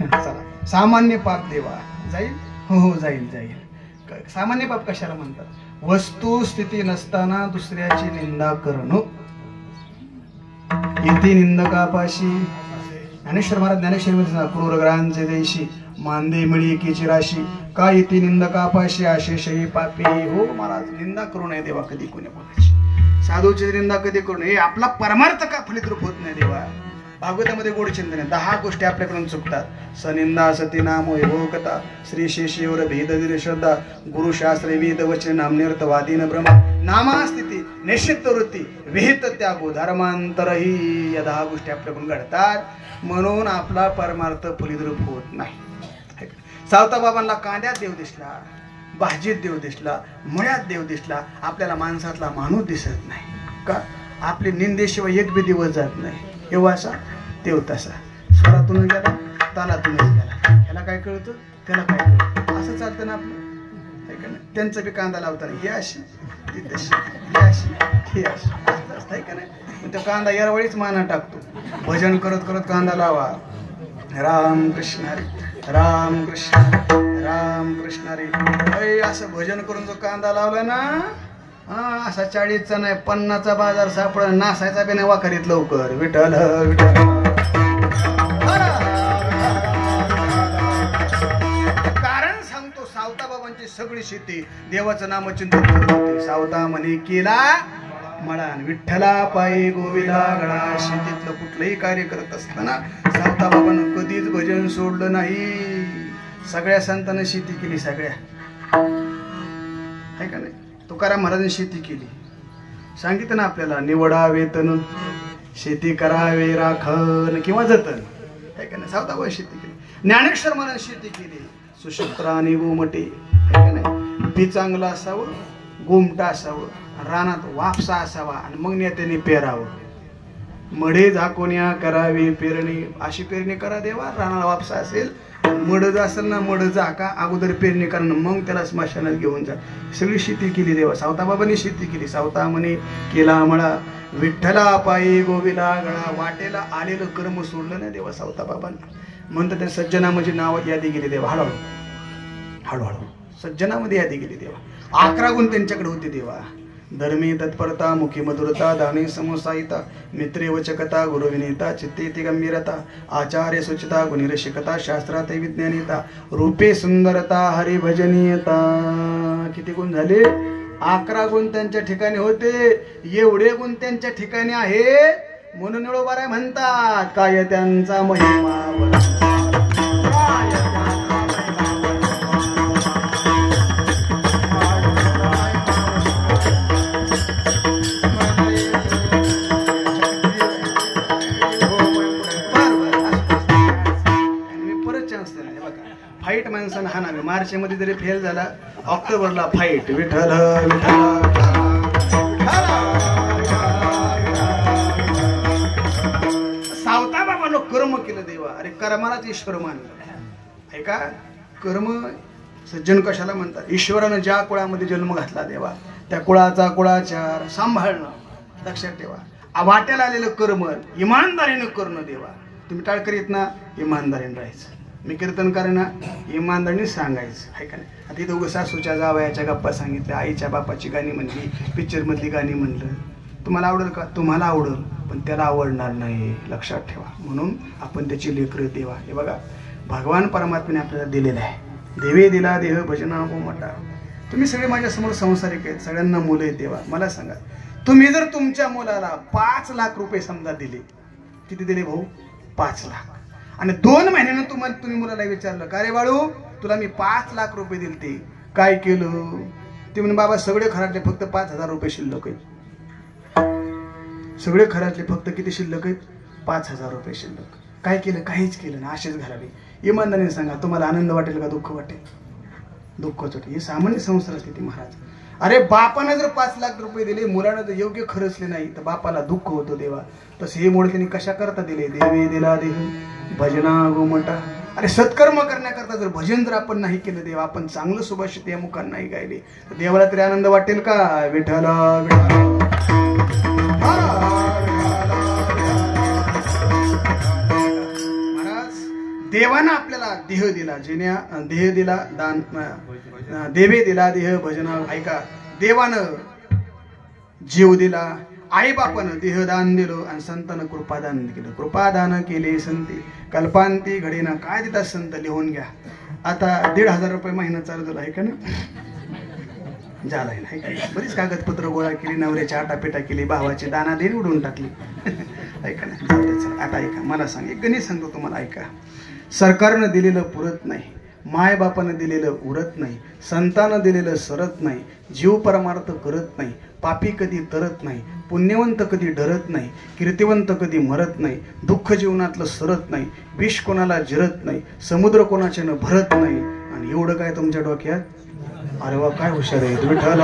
चला सामान्य पाप देवा जाईल. हो हो जाईल जाईल. सामान्य पाप कशाला म्हणतात. वस्तुस्थिती नसताना दुसऱ्याची निंदा करणं. इथे निंदकापाशी ज्ञानेश्वर महाराज ज्ञानेश्वर क्रूरग्रहांचे देशी मांदे मिळी एकीची राशी का इथे निंदकापाशी आशेषही पापी. हो महाराज निंदा करू नये देवा कधी कोणी कोणाची. साधूची निंदा कधी करू नये. आपला परमार्थ का फलित रूप होत नाही देवा. भागवतामध्ये गोड चिंतन 10 गोष्टी आपल्याकडून चुकतात. सनिंदा सती नाम कथा श्री शेषेवर भेद श्रद्धा गुरुशास्त्रे वेद वचन नामनिर्थ वादीन ब्रह्म नामास्थिती निश्चित वृत्ती विहित त्यागो धर्मांतर ही या 10 गोष्टी आपल्याकडून घडतात. म्हणून आपला परमार्थ फलित रूप होत नाही. सावताबाबांना कांद्यात देव दिसला भाजीत देव दिसला मुळ्यात देव दिसला. आपल्याला माणसातला माणूस दिसत नाही का. आपली निंदेशिवाय एक बी दिवस जात नाही. एवढा असा देव तसा स्वरातूनच गेला तालातूनच गेला. ह्याला काय कळतं त्याला काय कळतं. असं चालतं ना आपलं. त्यांचं बी कांदा लावताना ही अशी ती तशी ही अशी ही अशी आहे का नाही. तो कांदा यारवळीच माना टाकतो. भजन करत करत कांदा लावा. राम कृष्ण हरी राम कृष्ण राम कृष्ण हरी असं भजन करून जो कांदा लावला ना असा 40चा नाही 50चा बाजार सापड नासायचा बी नाही वाखरीत लवकर. विठ्ठल विठ्ठल. कारण सांगतो सावताबाबांची सगळी शेती देवाचं नामचिंतन करत होते. सावता म्हणे केला मळान विठ्ठला पायी गोविला गळा. शेतीतलं कुठलंही कार्य करत असताना सावताबाबांना कधीच भजन सोडलं नाही. सगळ्या संतांना शेती केली सगळ्या आहे का नाही. तुकाराम महाराजांनी शेती केली. सांगितलं ना आपल्याला निवडा वेतन शेती करावे राखण किंवा जतन आहे का नाही. सावताबाई शेती केली. ज्ञानेश्वर महाराज शेती केली. सुशुत्रा आणि गोमटे आहे का नाही. बी चांगलं असावं गोमटा असावं रानात वापसा असावा आणि मग नेत्याने पेरावं. मढे झाकोन्या करावी पेरणी. अशी पेरणी करा देवा. रानाला वापसा असेल मड असेल ना मड झाका अगोदर पेरणी करणं मग त्याला स्मशानात घेऊन जा. सगळी शेती केली देवा. सावताबाबांनी शेती केली. सावता म्हणे केला मळा विठ्ठला पायी गोविला गळा. वाटेला आलेलं कर्म सोडलं नाही देवा सावताबाबांना. म्हणतात त्या सज्जनामध्ये नाव यादी गेली देवा. हळूहळू हळूहळू सज्जनामध्ये यादी गेली देवा. 11 गुण त्यांच्याकडे होते देवा. धर्मी तत्परता मुखी मधुरता दाने समोसायिता मित्रे वचकता गुरुविनेता चित्ते गंभीरता आचार्य सुचिता गुणिरशिकता शास्त्रात विज्ञानिता रूपे सुंदरता हरिभजनीयता. किती गुण झाले. 11 गुण त्यांच्या ठिकाणी होते. एवढे गुण त्यांच्या ठिकाणी आहेत म्हणून निळोबाराय म्हणतात काय त्यांचा महिमा. सण हा नव्हे. मार्च मध्ये जरी फेल झाला, ऑक्टोबरला फाईट विठ्ठल विठ्ठल. सावता बाबांनो कर्म केलं देवा. अरे कर्मालाच ईश्वर मानलं ऐका. कर्म सज्जन कशाला म्हणतात? ईश्वरानं ज्या कुळामध्ये जन्म घातला देवा, त्या कुळाचा कुळाचार सांभाळणं. लक्षात ठेवा, वाट्याला आलेलं कर्म इमानदारीनं करणं देवा. तुम्ही टाळ करीत ना, इमानदारीनं राहायचं. मी कीर्तनकार ना, इमानदारीने सांगायचं आहे का नाही. आता इथं उगं सासूच्या जावयाच्या गप्पा सांगितल्या, आईच्या बापाची गाणी म्हणली, पिक्चरमधली गाणी म्हणलं. तुम्हाला आवडेल का? तुम्हाला आवडेल, पण त्याला आवडणार नाही. लक्षात ठेवा. म्हणून आपण त्याची लेकरं देवा. हे बघा, भगवान परमात्म्याने आपल्याला दिलेलं आहे. देवे दिला देह भजना गोमटा. तुम्ही सगळे माझ्यासमोर संसारिक आहेत, सगळ्यांना मुलं आहेत देवा. मला सांगा, तुम्ही जर तुमच्या मुलाला 5 लाख रुपये समजा दिले, किती दिले भाऊ? 5 लाख. आणि 2 महिन्यानं तुम्ही मुलाला विचारलं, का रे बाळू तुला मी 5 लाख रुपये दिले, ते काय केलं? ते म्हणे बाबा सगळे खराटले, फक्त 5,000 रुपये शिल्लक आहेत. सगळे खराटले, फक्त किती शिल्लक आहेत? 5,000 रुपये शिल्लक. काय केलं? काहीच केलं ना, असेच घालावे. इमानदारीने सांगा, तुम्हाला आनंद वाटेल का दुःख वाटेल? दुःखच वाटेल. ही सामान्य संसार स्थिती महाराज. अरे बापाने जर 5 लाख रुपये दिले, मुलानं जर योग्य खर्चले नाही, तर बापाला दुःख होतो देवा. तसे हे मोडक्याने कशा करता दिले? देवे दिला देह भजना गोमटा. अरे सत्कर्म करण्याकरता जर भजन जर आपण नाही केलं देवा, आपण चांगलं सुभाषित या मुखांना नाही गायले, तर देवाला तरी आनंद वाटेल का? विठ्ठल देवानं आपल्याला देह दिला, जेण्या देह दिला दान, देवे दिला देह भजना. ऐका, देवानं जीव दिला, आई बापानं देहदान दिलं, आणि संतानं कृपादान केलं. कृपादान केले संती कल्पांती घडीनं. काय देतात संत? लिहून घ्या. आता 1,500 रुपये महिना चालू झाला आहे का ना? झालाय ना. बरीच कागदपत्र गोळा केली, नवऱ्याची आटापिटा केली, भावाची दाना देण उडवून टाकली. ऐका ना. आता ऐका, मला सांग, एक गणित सांगतो तुम्हाला. ऐका, सरकारनं दिलेलं पुरत नाही, मायबापानं दिलेलं उरत नाही, संतानं दिलेलं सरत नाही, जीव परमार्थ करत नाही, पापी कधी तरत नाही, पुण्यवंत कधी डरत नाही, कीर्तिवंत कधी मरत नाही, दुःख जीवनातलं सरत नाही, विष कोणाला जिरत नाही, समुद्र कोणाच्यानं भरत नाही. आणि एवढं काय तुमच्या डोक्यात? अरे वा, काय हुशार आहे विठ्ठल.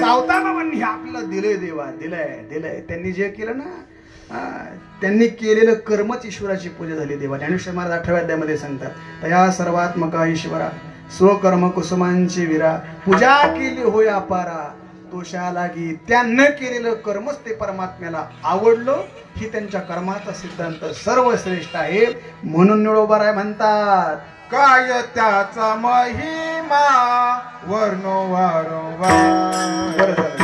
सावता बाबांनी आपल्याला दिलंय देवा, दिलंय. त्यांनी जे केलं ना, त्यांनी केलेलं कर्मच ईश्वराची पूजा झाली देवा. ज्ञानेश्वर महाराज 8व्या अध्यायामध्ये सांगतात, तया सर्वात्मका ईश्वरा स्वकर्म कुसुमांची विरा, पूजा केली होय अपारा तोषा लागी. त्यानं केलेलं कर्मच ते परमात्म्याला आवडलं. ही त्यांच्या कर्माचा सिद्धांत सर्वश्रेष्ठ आहे. म्हणून निळोबाराय म्हणतात, काय त्याचा महिमा वर्णो वारंवार. बरं झालं.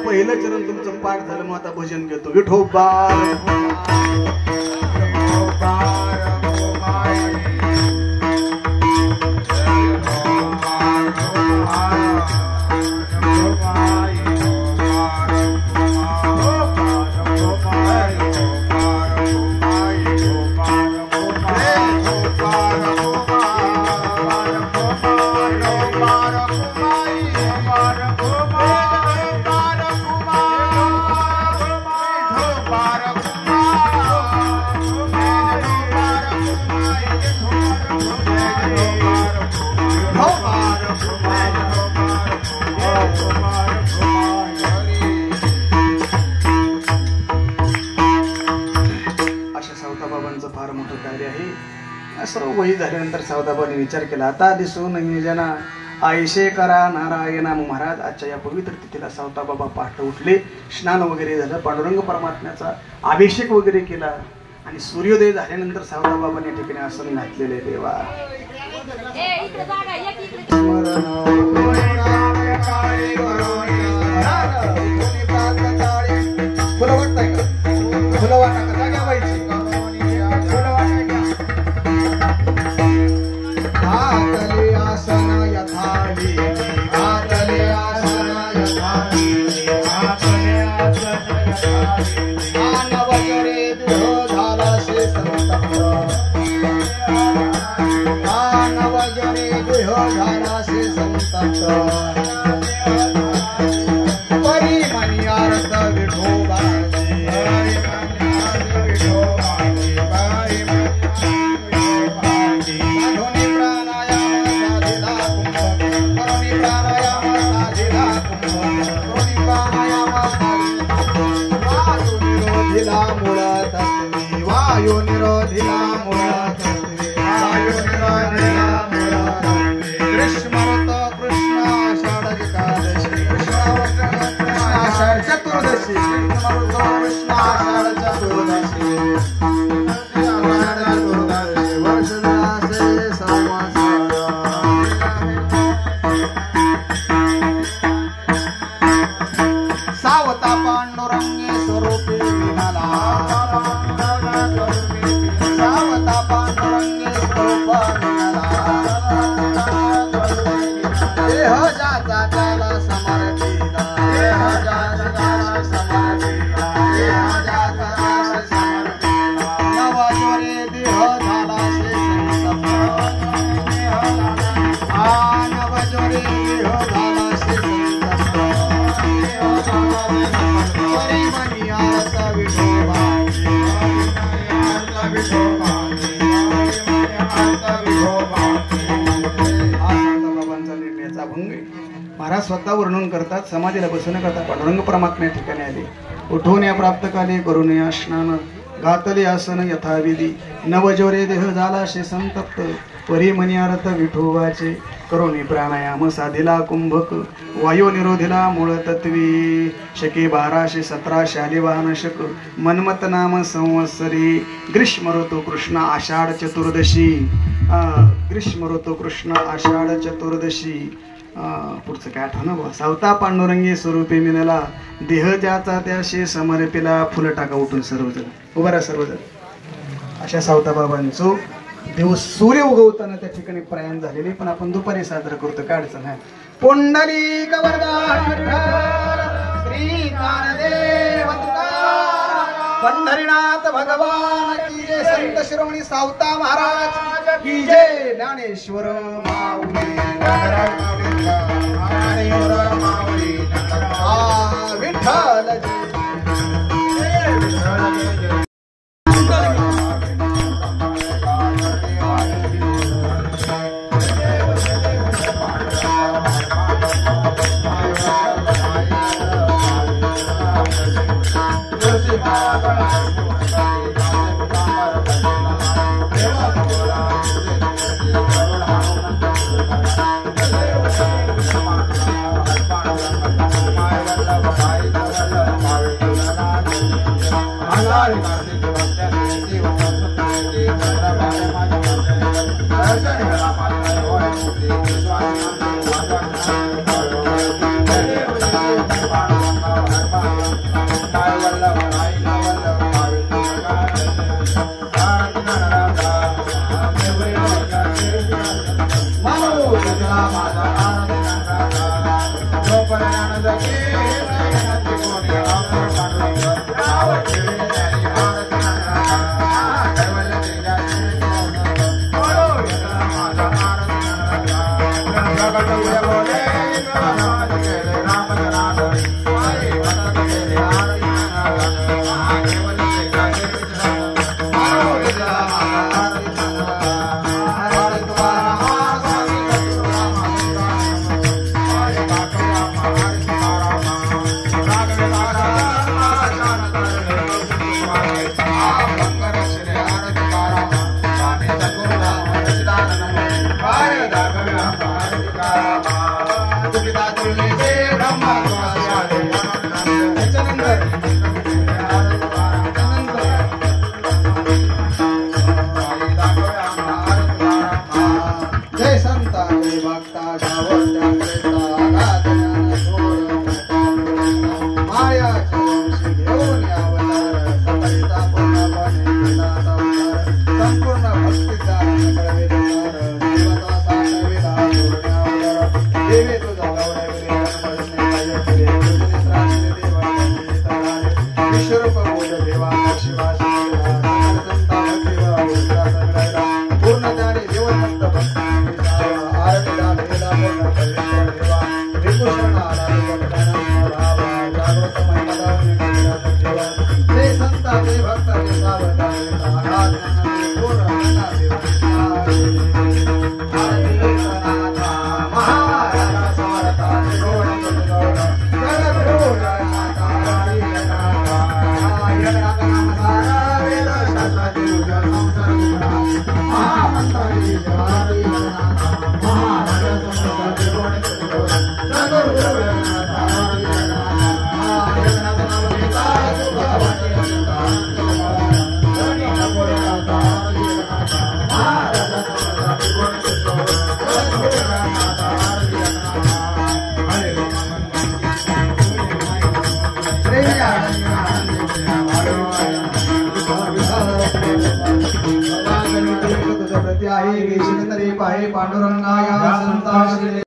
पहिलं चरण तुमचं पाठ झालं, मग आता भजन घेतो. विठोबा फार मोठं कार्य आहे. सर्व वही झाल्यानंतर सावताबाने विचार केला, आता दिसून निजना आयशे करा नारायणा. महाराज आजच्या या पवित्र तिथीला सावता बाबा पहाटे उठले, स्नान वगैरे झालं, पांडुरंग परमात्म्याचा अभिषेक वगैरे केला आणि सूर्योदय झाल्यानंतर सावता बाबाने या ठिकाणी आसन घातलेले. देवा फुलं वाटताय का? फुलं वाटा का? जाग्या व्हायची आतले आसन यथाली, आतले आसन यथाली, आतले आसन यथाली. आनवजरे देह झाला से संतप्त, आनवजरे देह झाला से संतप्त. परिमणी अर्थ विठोबाची, वायु निरोधिला मूळ तत्वे, वायु निरोधिला मूळ तत्वे. ग्रीष्मऋतु कृष्ण आषाढ एकादशी, कृष्ण आषाढ चतुर्दशी, ग्रीष्मऋतु कृष्ण आषाढ चतुर्दशी, वर्ष दिनाचे संवत्सर. सावता पांडुरंगे स्वरूपी विमला, सावता पांडुरंगे स्वरूप विमला. देह जाता त्याला समर्पिला, देह जाता त्याला समर्पिला, देह जाता त्याला समर्पिला. नवजोरे देह झाला से संतप्त, नवजोरे देह झाला से संतप्त. परिमणी अर्थ विठोबाची, निर्णयाचा भंग. महाराज स्वतः वर्णन करतात, समाधीला बसवण्या करता पांडुरंग परमात्म्या ठिकाणी आले. उठून या प्राप्त काले करून या स्नान, घातले आसन यथाविधी. नवजोरे देह झाला शे संतप्त, परिमणी अर्थ विठोबाचे. करोनी प्राणायाम साधिला कुंभक, वायू निरोधिला मूळ तत्वी. शके 1217 शालिवाहन शक, मन्मत नाम संवत्सरी. ग्रीष्म ऋतू कृष्ण आषाढ चतुर्दशी, ग्रीष्म ऋतू कृष्ण आषाढ चतुर्दशी. पुढचं काय आठवण बा. सावता पांडुरंगी स्वरूपी मिनला, देह ज्याचा त्याशी समर्पिला. फुलं टाका उठून सर्वजण, उभा राहा सर्वजण. अशा सावता बाबांचं दिवस सूर्य उगवताना त्या ठिकाणी प्रयाण झालेली, पण आपण दुपारी साजरा करतो, काय अडचण आहे. पुंडलिक वरदान श्री ज्ञानदेव तुकाराम, पंढरीनाथ भगवान की जय. संत शिरोमणी सावता महाराज की जय. ज्ञानेश्वर माऊली विठ्ठल पांडुरंगाय संता श्री